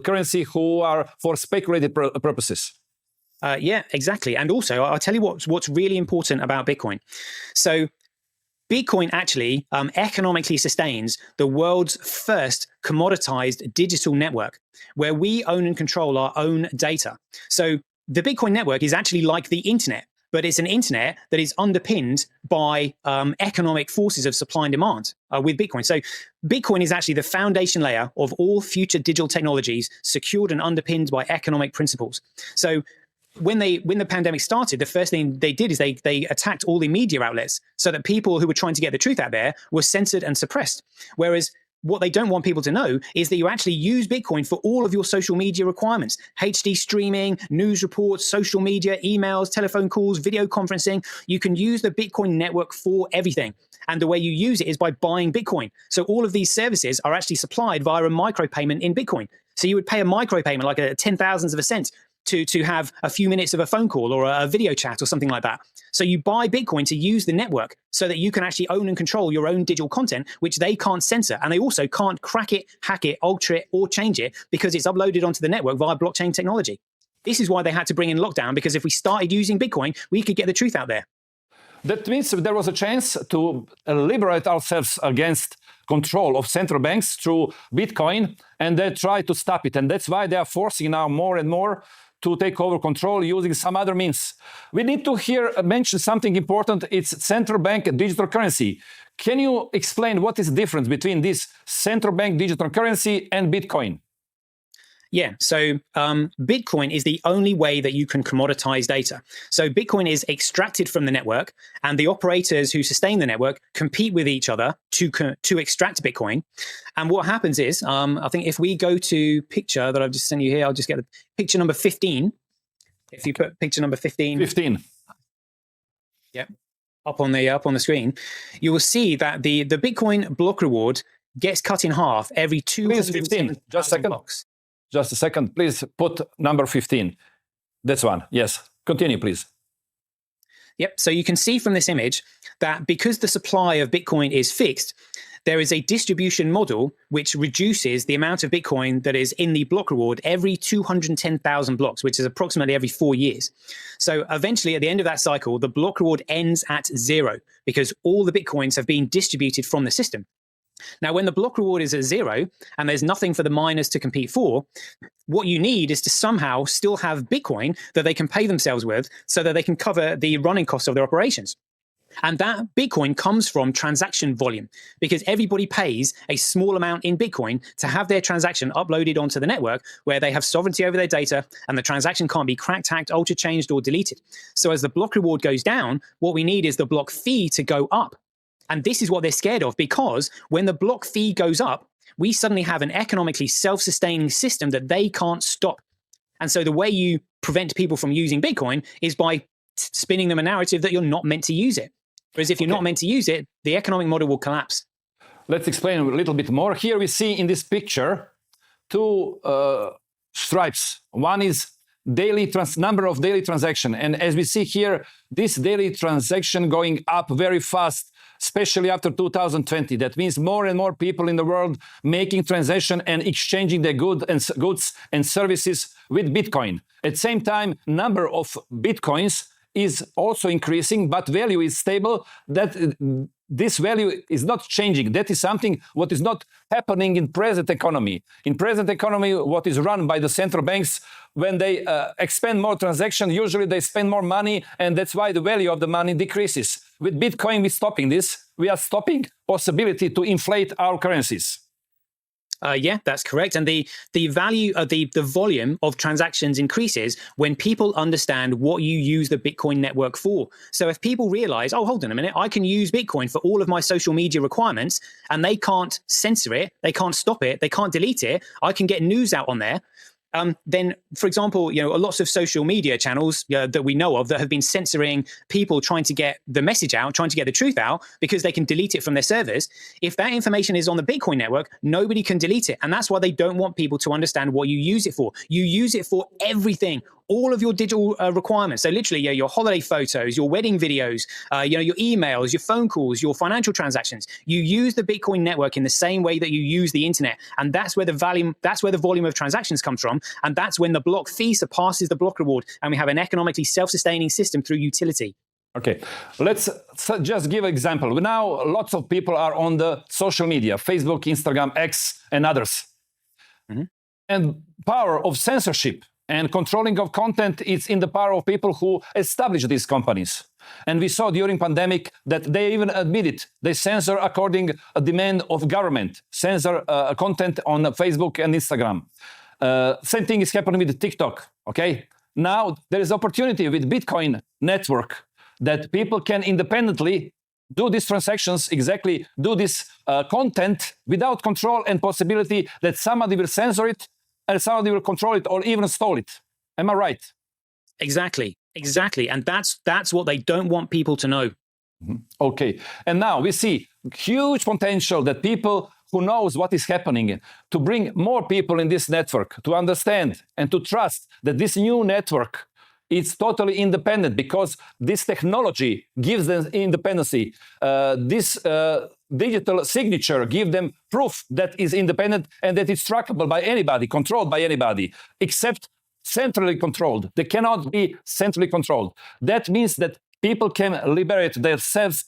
currency who are for speculative purposes. Yeah, exactly. And also, I'll tell you what's really important about Bitcoin. So Bitcoin actually economically sustains the world's first commoditized digital network where we own and control our own data. So the Bitcoin network is actually like the internet. but it's an internet that is underpinned by economic forces of supply and demand with Bitcoin. So Bitcoin is actually the foundation layer of all future digital technologies, secured and underpinned by economic principles. So when the pandemic started, the first thing they did is they attacked all the media outlets so that people who were trying to get the truth out there were censored and suppressed. Whereas what they don't want people to know is that you actually use Bitcoin for all of your social media requirements: HD streaming, news reports, social media, emails, telephone calls, video conferencing. You can use the Bitcoin network for everything. And the way you use it is by buying Bitcoin. So all of these services are actually supplied via a micropayment in Bitcoin. So you would pay a micropayment, like a 10,000th of a cent, to have a few minutes of a phone call or a video chat or something like that. So you buy Bitcoin to use the network so that you can actually own and control your own digital content, which they can't censor. And they also can't crack it, hack it, alter it, or change it because it's uploaded onto the network via blockchain technology. This is why they had to bring in lockdown, because if we started using Bitcoin, we could get the truth out there. That means there was a chance to liberate ourselves against control of central banks through Bitcoin, and they try to stop it. And that's why they are forcing now more and more to take over control using some other means. We need to here mention something important. It's central bank digital currency. Can you explain what is the difference between this central bank digital currency and Bitcoin? Yeah, so Bitcoin is the only way that you can commoditize data. So Bitcoin is extracted from the network, and the operators who sustain the network compete with each other to extract Bitcoin. And what happens is, I think if we go to picture that I've just sent you here, I'll just get the picture number 15. If you put picture number 15. 15. Yep, up on the screen, you will see that the Bitcoin block reward gets cut in half every 215. Just a second. Blocks. Just a second, please put number 15. That's one. Yes. Continue, please. Yep. So you can see from this image that because the supply of Bitcoin is fixed, there is a distribution model which reduces the amount of Bitcoin that is in the block reward every 210,000 blocks, which is approximately every 4 years. So eventually, at the end of that cycle, the block reward ends at 0 because all the Bitcoins have been distributed from the system. Now, when the block reward is at 0 and there's nothing for the miners to compete for, what you need is to somehow still have Bitcoin that they can pay themselves with so that they can cover the running costs of their operations. And that Bitcoin comes from transaction volume, because everybody pays a small amount in Bitcoin to have their transaction uploaded onto the network where they have sovereignty over their data and the transaction can't be cracked, hacked, altered, changed, or deleted. So as the block reward goes down, what we need is the block fee to go up. And this is what they're scared of, because when the block fee goes up, we suddenly have an economically self-sustaining system that they can't stop. And so the way you prevent people from using Bitcoin is by spinning them a narrative that you're not meant to use it. Whereas if you're not meant to use it, the economic model will collapse. Let's explain a little bit more. Here we see in this picture two stripes. One is number of daily transaction. And as we see here, this daily transaction going up very fast, especially after 2020. That means more and more people in the world making transaction and exchanging their goods and services with Bitcoin. At the same time, number of Bitcoins is also increasing, but value is stable. That this value is not changing. That is something what is not happening in present economy. In present economy, what is run by the central banks, when they expand more transactions, usually they spend more money, and that's why the value of the money decreases. With Bitcoin, we're stopping this. We are stopping possibility to inflate our currencies. Yeah, that's correct. And the value of the volume of transactions increases when people understand what you use the Bitcoin network for. So if people realize, oh, hold on a minute, I can use Bitcoin for all of my social media requirements, and they can't censor it, they can't stop it, they can't delete it, I can get news out on there. Then, for example, lots of social media channels that we know of that have been censoring people trying to get the message out, trying to get the truth out, because they can delete it from their servers. If that information is on the Bitcoin network, nobody can delete it. And that's why they don't want people to understand what you use it for. You use it for everything, all of your digital requirements. So literally, your holiday photos, your wedding videos, your emails, your phone calls, your financial transactions. You use the Bitcoin network in the same way that you use the internet. And that's where the volume of transactions comes from. And that's when the block fee surpasses the block reward. And we have an economically self-sustaining system through utility. Okay, let's just give an example. Now, lots of people are on the social media, Facebook, Instagram, X, and others. Mm-hmm. And power of censorship And controlling of content is in the power of people who establish these companies. And we saw during pandemic that they even admitted they censor according a demand of government, censor content on Facebook and Instagram. Same thing is happening with TikTok, okay? Now there is opportunity with Bitcoin network that people can independently do these transactions, exactly do this content without control and possibility that somebody will censor it and somebody will control it or even stole it. Am I right? Exactly. And that's what they don't want people to know. Okay. And now we see huge potential that people who knows what is happening to bring more people in this network to understand and to trust that this new network is totally independent because this technology gives them independency. This digital signature gives them proof that is independent and that it's trackable by anybody, controlled by anybody, except centrally controlled. They cannot be centrally controlled. That means that people can liberate themselves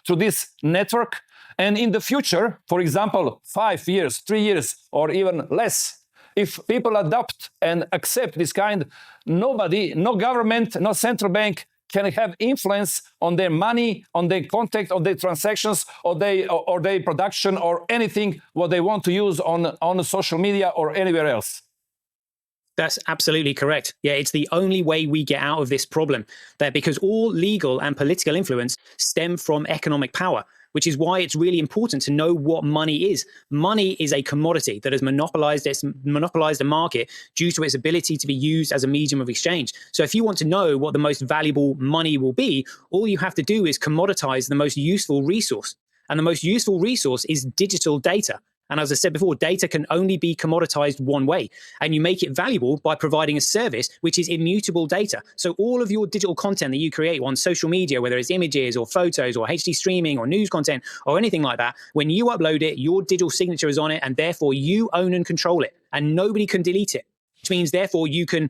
through this network. And in the future, for example, 5 years, 3 years, or even less, if people adopt and accept this kind, nobody, no government, no central bank can have influence on their money, on their contact, on their transactions, or their production, or anything what they want to use on social media or anywhere else. That's absolutely correct. Yeah, it's the only way we get out of this problem there, because all legal and political influence stem from economic power, which is why it's really important to know what money is. Money is a commodity that has monopolized a market due to its ability to be used as a medium of exchange. So if you want to know what the most valuable money will be, all you have to do is commoditize the most useful resource. And the most useful resource is digital data. And as I said before, data can only be commoditized one way. And you make it valuable by providing a service which is immutable data. So all of your digital content that you create on social media, whether it's images or photos or HD streaming or news content or anything like that, when you upload it, your digital signature is on it, and therefore you own and control it, and nobody can delete it. Which means, therefore, you can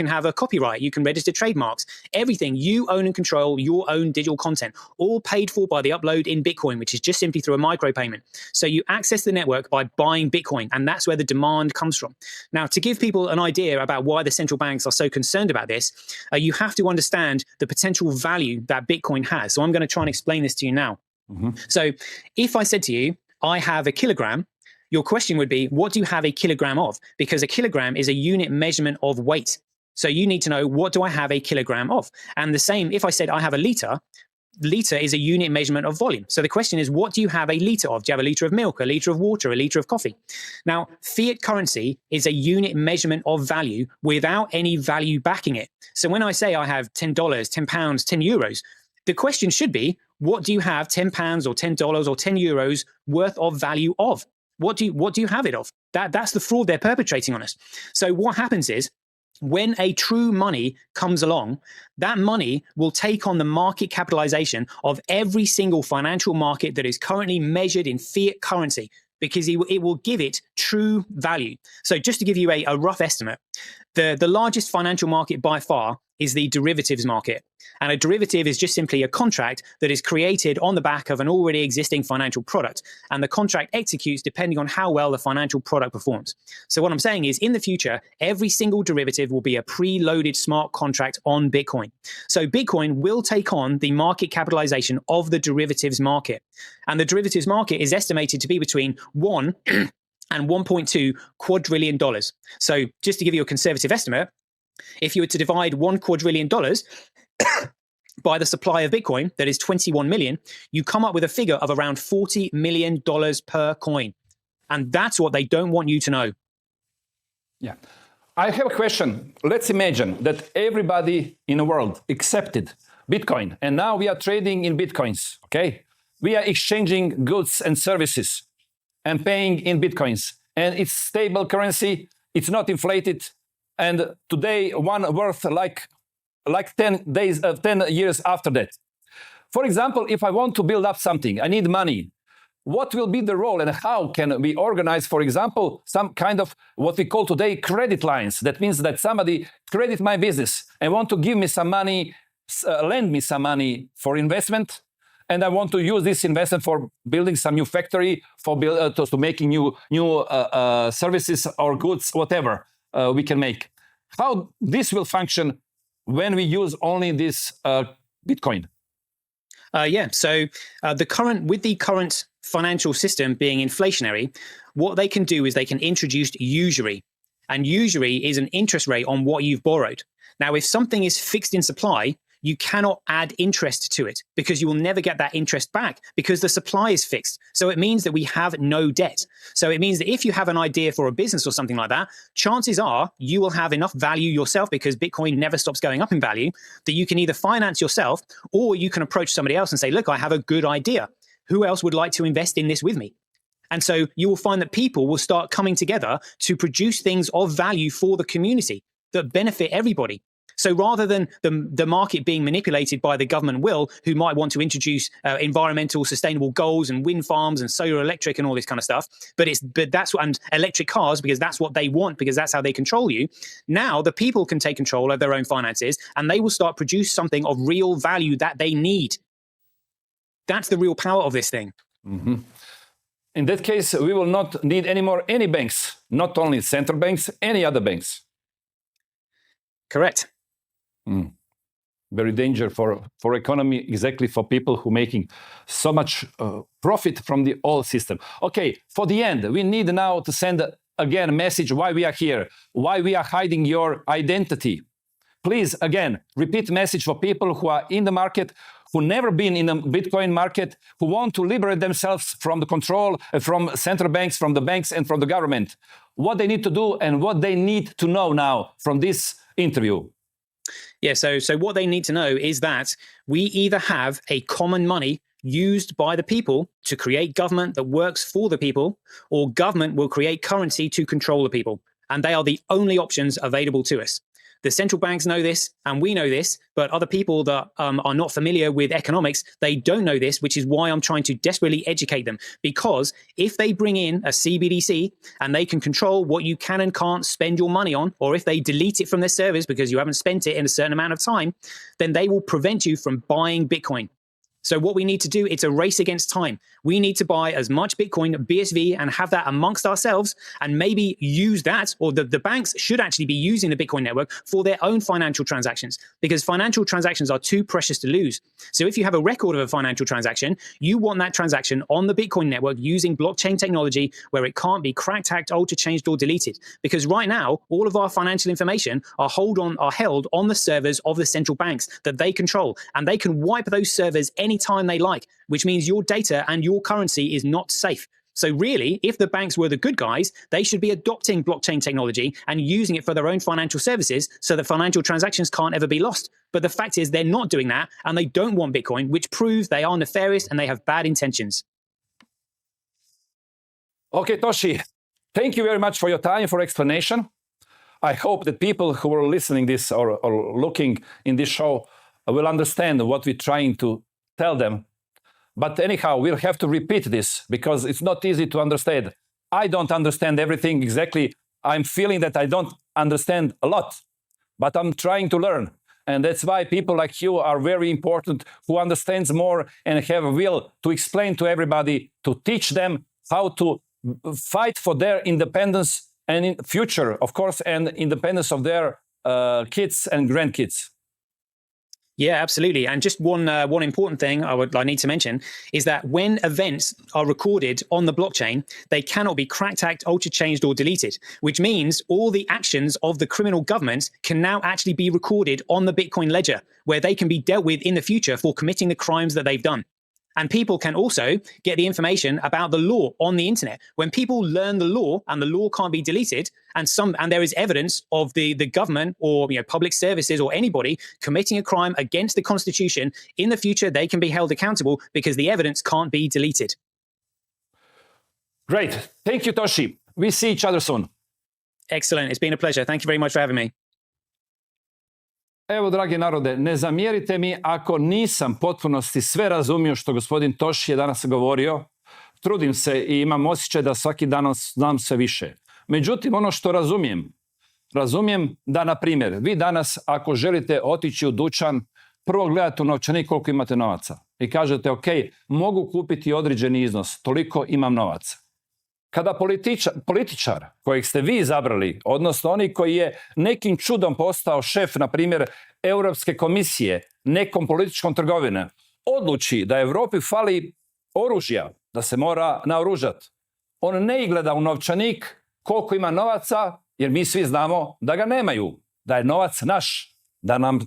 have a copyright, you can register trademarks, everything. You own and control your own digital content, all paid for by the upload in Bitcoin, which is just simply through a micropayment. So you access the network by buying Bitcoin, and that's where the demand comes from. Now, to give people an idea about why the central banks are so concerned about this, you have to understand the potential value that Bitcoin has. So I'm going to try and explain this to you now. So if I said to you, I have a kilogram, your question would be, what do you have a kilogram of? Because a kilogram is a unit measurement of weight. So you need to know, what do I have a kilogram of? And the same, if I said I have a liter is a unit measurement of volume. So the question is, what do you have a liter of? Do you have a liter of milk, a liter of water, a liter of coffee? Now, fiat currency is a unit measurement of value without any value backing it. So when I say I have $10, £10, 10 euros, the question should be, what do you have £10 or $10 or 10 euros worth of value of? What do you have it of? That's the fraud they're perpetrating on us. So what happens is, when a true money comes along, that money will take on the market capitalization of every single financial market that is currently measured in fiat currency, because it will give it true value. So just to give you a rough estimate, the largest financial market by far is the derivatives market. And a derivative is just simply a contract that is created on the back of an already existing financial product. And the contract executes depending on how well the financial product performs. So what I'm saying is, in the future, every single derivative will be a preloaded smart contract on Bitcoin. So Bitcoin will take on the market capitalization of the derivatives market. And the derivatives market is estimated to be between $1 and $1.2 quadrillion. So just to give you a conservative estimate, if you were to divide $1 quadrillion by the supply of Bitcoin, that is 21 million, you come up with a figure of around $40 million per coin. And that's what they don't want you to know. Yeah. I have a question. Let's imagine that everybody in the world accepted Bitcoin, and now we are trading in Bitcoins, okay? We are exchanging goods and services and paying in Bitcoins. And it's stable currency, it's not inflated. And today, one worth like 10 years after that. For example, if I want to build up something, I need money. What will be the role and how can we organize, for example, some kind of what we call today credit lines? That means that somebody credit my business and want to give me some money, lend me some money for investment. And I want to use this investment for building some new factory, for to making new services or goods, whatever we can make. how this will function when we use only this Bitcoin? With the current financial system being inflationary, what they can do is they can introduce usury. And usury is an interest rate on what you've borrowed. Now, if something is fixed in supply, you cannot add interest to it because you will never get that interest back because the supply is fixed. So it means that we have no debt. So it means that if you have an idea for a business or something like that, chances are you will have enough value yourself because Bitcoin never stops going up in value that you can either finance yourself or you can approach somebody else and say, look, I have a good idea. Who else would like to invest in this with me? And so you will find that people will start coming together to produce things of value for the community that benefit everybody. So rather than the market being manipulated by the government will, who might want to introduce environmental sustainable goals and wind farms and solar electric and all this kind of stuff, and electric cars because that's what they want because that's how they control you. Now the people can take control of their own finances and they will start produce something of real value that they need. That's the real power of this thing. Mm-hmm. In that case, we will not need anymore any banks, not only central banks, any other banks. Correct. Very dangerous for economy, exactly for people who making so much profit from the old system. Okay, for the end, we need now to send again a message why we are here, why we are hiding your identity. Please, again, repeat message for people who are in the market, who never been in the Bitcoin market, who want to liberate themselves from the control from central banks, from the banks, and from the government. What they need to do and what they need to know now from this interview. Yeah, so what they need to know is that we either have a common money used by the people to create government that works for the people, or government will create currency to control the people. And they are the only options available to us. The central banks know this, and we know this, but other people that are not familiar with economics, they don't know this, which is why I'm trying to desperately educate them. Because if they bring in a CBDC and they can control what you can and can't spend your money on, or if they delete it from their servers because you haven't spent it in a certain amount of time, then they will prevent you from buying Bitcoin. So what we need to do, it's a race against time. We need to buy as much Bitcoin, BSV, and have that amongst ourselves and maybe use that, or the banks should actually be using the Bitcoin network for their own financial transactions because financial transactions are too precious to lose. So if you have a record of a financial transaction, you want that transaction on the Bitcoin network using blockchain technology where it can't be cracked, hacked, altered, changed, or deleted. Because right now, all of our financial information are held on the servers of the central banks that they control, and they can wipe those servers anytime they like, which means your data and your currency is not safe. So really, if the banks were the good guys, they should be adopting blockchain technology and using it for their own financial services so that financial transactions can't ever be lost. But the fact is they're not doing that and they don't want Bitcoin, which proves they are nefarious and they have bad intentions. Okay, Toshi, thank you very much for your time, for explanation. I hope that people who are listening this or looking in this show will understand what we're trying to tell them. But anyhow, we'll have to repeat this because it's not easy to understand. I don't understand everything exactly. I'm feeling that I don't understand a lot, but I'm trying to learn. And that's why people like you are very important, who understands more and have a will to explain to everybody, to teach them how to fight for their independence and in future, of course, and independence of their kids and grandkids. Yeah, absolutely. And just one important thing I need to mention is that when events are recorded on the blockchain, they cannot be cracked, hacked, altered, changed, or deleted, which means all the actions of the criminal government can now actually be recorded on the Bitcoin ledger, where they can be dealt with in the future for committing the crimes that they've done. And people can also get the information about the law on the internet. When people learn the law and the law can't be deleted, and there is evidence of the government or public services or anybody committing a crime against the Constitution, in the future they can be held accountable because the evidence can't be deleted. Great. Thank you, Toshi. We see each other soon. Excellent. It's been a pleasure. Thank you very much for having me. Evo, dragi narode, ne zamjerite mi ako nisam potpunosti sve razumio što gospodin Toshi je danas govorio. Trudim se i imam osjećaj da svaki dan znam sve više. Međutim, ono što razumijem da, na primjer, vi danas ako želite otići u dućan, prvo gledate u novčanik koliko imate novaca i kažete, ok, mogu kupiti određeni iznos, toliko imam novaca. Kada političar kojeg ste vi izabrali, odnosno oni koji je nekim čudom postao šef, na primjer, Europske komisije, nekom političkom trgovine, odluči da Europi fali oružja, da se mora naoružati, on ne gleda u novčanik koliko ima novaca, jer mi svi znamo da ga nemaju, da je novac naš,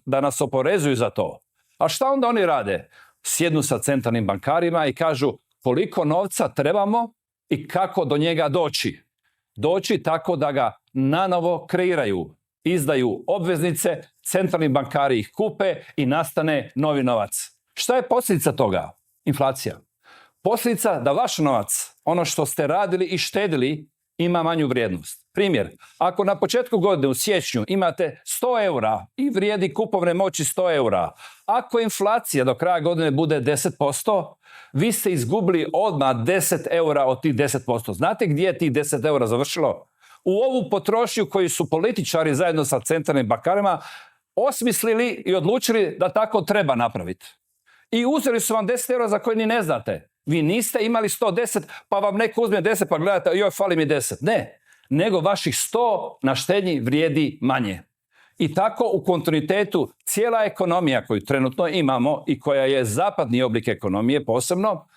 da nas oporezuju za to. A šta onda oni rade? Sjednu sa centralnim bankarima i kažu koliko novca trebamo i kako do njega doći. Doći tako da ga nanovo kreiraju, izdaju obveznice, centralni bankari ih kupe i nastane novi novac. Šta je posljedica toga? Inflacija. Posljedica da vaš novac, ono što ste radili i štedili, ima manju vrijednost. Primjer, ako na početku godine u siječnju imate 100 eura i vrijedi kupovne moći 100 eura, ako inflacija do kraja godine bude 10%, vi ste izgubili odmah 10 eura od tih 10%. Znate gdje je tih 10 eura završilo? U ovu potrošnju koju su političari zajedno sa centralnim bankarima osmislili i odlučili da tako treba napraviti. I uzeli su vam 10 eura za koje ni ne znate. Vi niste imali 110, pa vam neko uzme 10 pa gledate, joj, fali mi 10. Ne, nego vaših 100 na štednji vrijedi manje. I tako u kontinuitetu cijela ekonomija koju trenutno imamo i koja je zapadni oblik ekonomije posebno,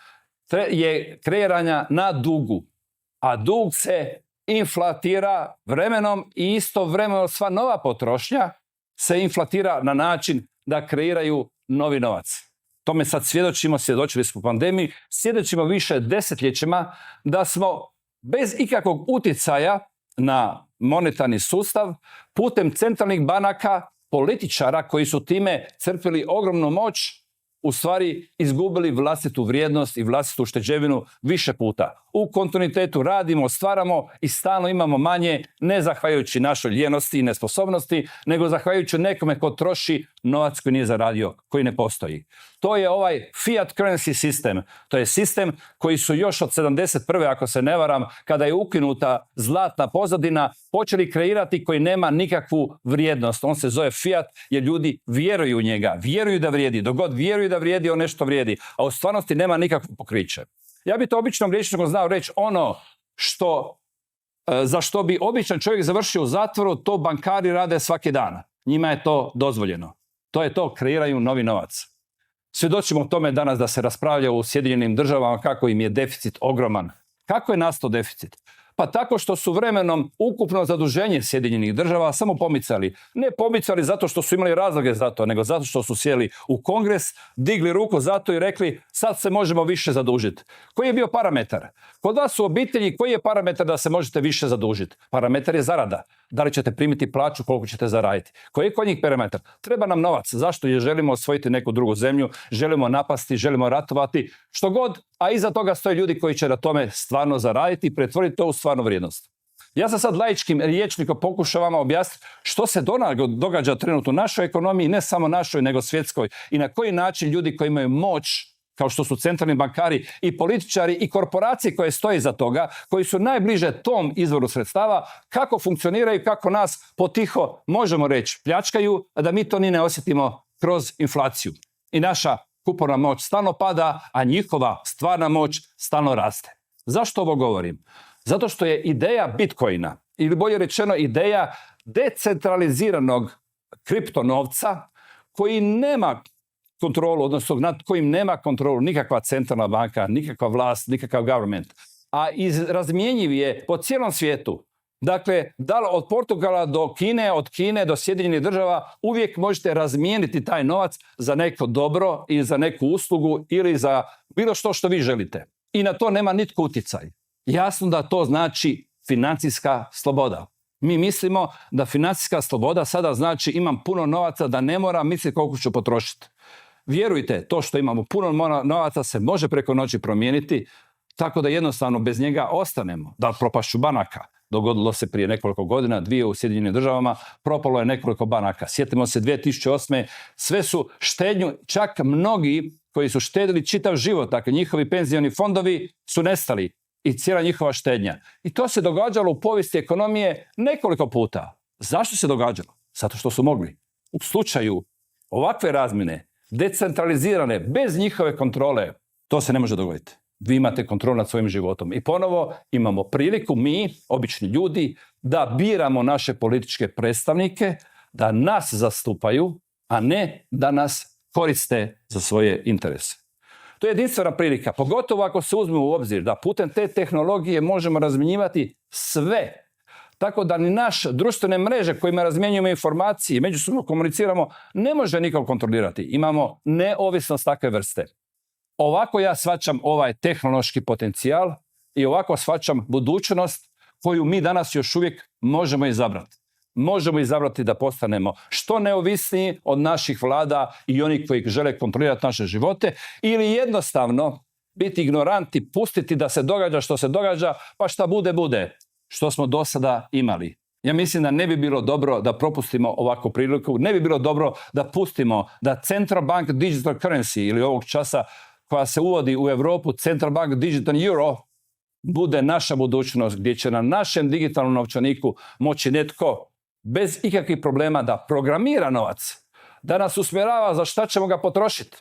je kreiranja na dugu. A dug se inflatira vremenom i istovremeno sva nova potrošnja se inflatira na način da kreiraju novi novac. Tome sad svjedočili smo pandemiji, svjedočimo više desetljećima da smo bez ikakvog utjecaja na monetarni sustav putem centralnih banaka, političara koji su time crpili ogromnu moć, u stvari izgubili vlastitu vrijednost i vlastitu ušteđevinu više puta. U kontinuitetu radimo, stvaramo i stalno imamo manje, ne zahvaljujući našoj lijenosti i nesposobnosti, nego zahvaljujući nekome ko troši novac koji nije zaradio, koji ne postoji. To je ovaj fiat currency sistem. To je sistem koji su još od 71. ako se ne varam, kada je ukinuta zlatna pozadina, počeli kreirati koji nema nikakvu vrijednost. On se zove fiat jer ljudi vjeruju u njega, vjeruju da vrijedi. Dok god vjeruju da vrijedi, on nešto vrijedi. A u stvarnosti nema nikakvo pokriće. Ja bi to običnom rječnikom znao reći ono za što bi običan čovjek završio u zatvoru, to bankari rade svaki dan. Njima je to dozvoljeno. To je to, kreiraju novi novac. Svjedočimo tome danas da se raspravlja u Sjedinjenim državama kako im je deficit ogroman. Kako je nastao deficit? Pa tako što su vremenom ukupno zaduženje Sjedinjenih država samo pomicali. Ne pomicali zato što su imali razloge za to, nego zato što su sjeli u Kongres, digli ruku za to i rekli sad se možemo više zadužiti. Koji je bio parametar? Kod vas u obitelji koji je parametar da se možete više zadužiti? Parametar je zarada. Da li ćete primiti plaću, koliko ćete zaraditi? Koji je kod njih parametar? Treba nam novac. Zašto? Jer želimo osvojiti neku drugu zemlju, želimo napasti, želimo ratovati, što god, a iza toga stoje ljudi koji će na tome stvarno zaraditi i pretvoriti to u stvarnu vrijednost. Ja sam sad laičkim rječnikom pokušavam objasniti što se događa trenutno u našoj ekonomiji, ne samo našoj, nego svjetskoj, i na koji način ljudi koji imaju moć, kao što su centralni bankari i političari i korporacije koje stoje iza toga, koji su najbliže tom izvoru sredstava, kako funkcioniraju, kako nas potiho, možemo reći, pljačkaju, a da mi to ni ne osjetimo kroz inflaciju. I naša kupovna moć stalno pada, a njihova stvarna moć stalno raste. Zašto ovo govorim? Zato što je ideja Bitcoina, ili bolje rečeno ideja decentraliziranog kriptonovca koji nema kontrolu, odnosno nad kojim nema kontrolu nikakva centralna banka, nikakva vlast, nikakav government, a razmjenjiv je po cijelom svijetu. Dakle, da li od Portugala do Kine, od Kine do Sjedinjenih država, uvijek možete razmijeniti taj novac za neko dobro ili za neku uslugu ili za bilo što vi želite. I na to nema nitko utjecaj. Jasno da to znači financijska sloboda. Mi mislimo da financijska sloboda sada znači imam puno novaca da ne moram misliti koliko ću potrošiti. Vjerujte, to što imamo puno novaca se može preko noći promijeniti, tako da jednostavno bez njega ostanemo. Da propašću banaka. Dogodilo se prije nekoliko godina, 2 u Sjedinjenim državama, propalo je nekoliko banaka. Sjetimo se 2008. Sve su štednju, čak mnogi koji su štedili čitav život, dakle njihovi penzioni fondovi su nestali i cijela njihova štednja. I to se događalo u povijesti ekonomije nekoliko puta. Zašto se događalo? Zato što su mogli. U slučaju ovakve razmjene, decentralizirane, bez njihove kontrole, to se ne može dogoditi. vi imate kontrolu nad svojim životom. I ponovo imamo priliku, mi, obični ljudi, da biramo naše političke predstavnike, da nas zastupaju, a ne da nas koriste za svoje interese. To je jedinstvena prilika, pogotovo ako se uzme u obzir da putem te tehnologije možemo razmjenjivati sve. Tako da ni naš društvene mreže kojima razmjenjujemo informacije i međusobno komuniciramo ne može niko kontrolirati. Imamo neovisnost takve vrste. Ovako ja shvaćam ovaj tehnološki potencijal i ovako shvaćam budućnost koju mi danas još uvijek možemo izabrati. Možemo izabrati da postanemo što neovisniji od naših vlada i onih koji žele kontrolirati naše živote ili jednostavno biti ignoranti, pustiti da se događa što se događa, pa šta bude, bude. Što smo do sada imali. Ja mislim da ne bi bilo dobro da propustimo ovakvu priliku, ne bi bilo dobro da pustimo da Central Bank Digital Currency ili ovog časa koja se uvodi u Europu Central Bank Digital Euro bude naša budućnost gdje će na našem digitalnom novčaniku moći netko bez ikakvih problema da programira novac, da nas usmjerava za šta ćemo ga potrošiti,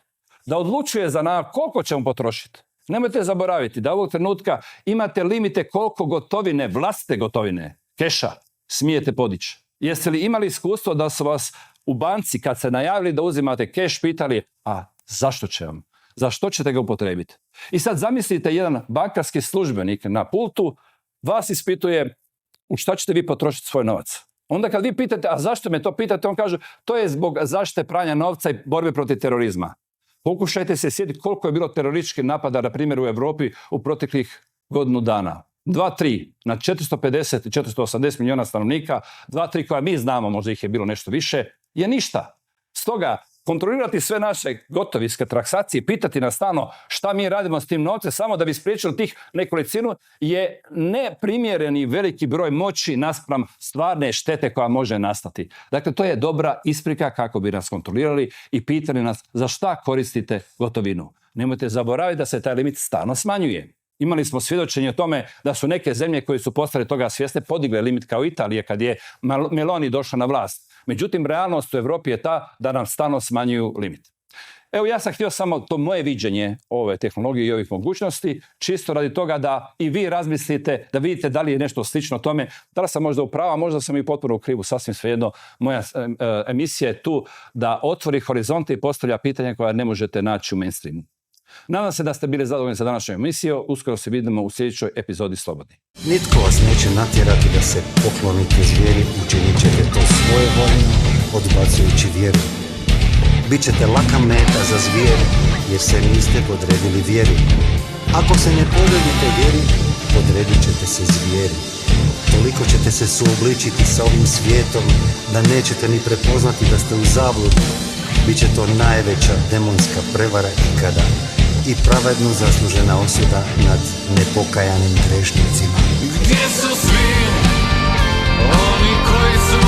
da odlučuje za nas koliko ćemo potrošiti. Nemojte zaboraviti da ovog trenutka imate limite koliko gotovine, vlastite gotovine, keša, smijete podići. Jeste li imali iskustvo da su vas u banci kad se najavili da uzimate keš pitali, a zašto će vam? Za što ćete ga upotrijebiti? I sad zamislite jedan bankarski službenik na pultu vas ispituje u šta ćete vi potrošiti svoj novac. Onda kad vi pitate, a zašto me to pitate, on kaže, to je zbog zaštite pranja novca i borbe protiv terorizma. Pokušajte se sjetiti koliko je bilo terorističkih napada, na primjer u Europi, u proteklih godinu dana. 2-3 na 450 i 480 milijuna stanovnika, 2-3 koja mi znamo, možda ih je bilo nešto više, je ništa. Stoga, kontrolirati sve naše gotovinske transakcije, pitati nas stalno šta mi radimo s tim novcem samo da bi spriječili tih nekolicinu je neprimjereni veliki broj moći naspram stvarne štete koja može nastati. Dakle, to je dobra isprika kako bi nas kontrolirali i pitali nas za šta koristite gotovinu. Nemojte zaboraviti da se taj limit stalno smanjuje. Imali smo svjedočenje o tome da su neke zemlje koje su postale toga svjesne podigle limit kao Italija kad je Meloni došla na vlast. Međutim, realnost u Europi je ta da nam stalno smanjuju limit. Evo, ja sam htio samo to moje viđenje ove tehnologije i ovih mogućnosti, čisto radi toga da i vi razmislite, da vidite da li je nešto slično tome, da li sam možda u pravu, možda sam i potpuno u krivu, sasvim svejedno. Moja emisija je tu da otvori horizonte i postavlja pitanja koja ne možete naći u mainstreamu. Nadam se da ste bili zadovoljni sa današnjom emisijom. Uskoro se vidimo u sljedećoj epizodi Slobodni. Nitko vas neće natjerati da se poklonite zvijeri, učinit ćete to svojevoljno, odbacujući vjeru. Bićete laka meta za zvijeri, jer se niste podredili vjeri. Ako se ne podredite vjeri, podredit ćete se zvijeri. Toliko ćete se suobličiti sa ovim svijetom, da nećete ni prepoznati da ste u zabludi. Biće to najveća demonska prevara ikada i pravedno zaslužena osuda nad nepokajanim grešnicima. Gdje su svi oni koji su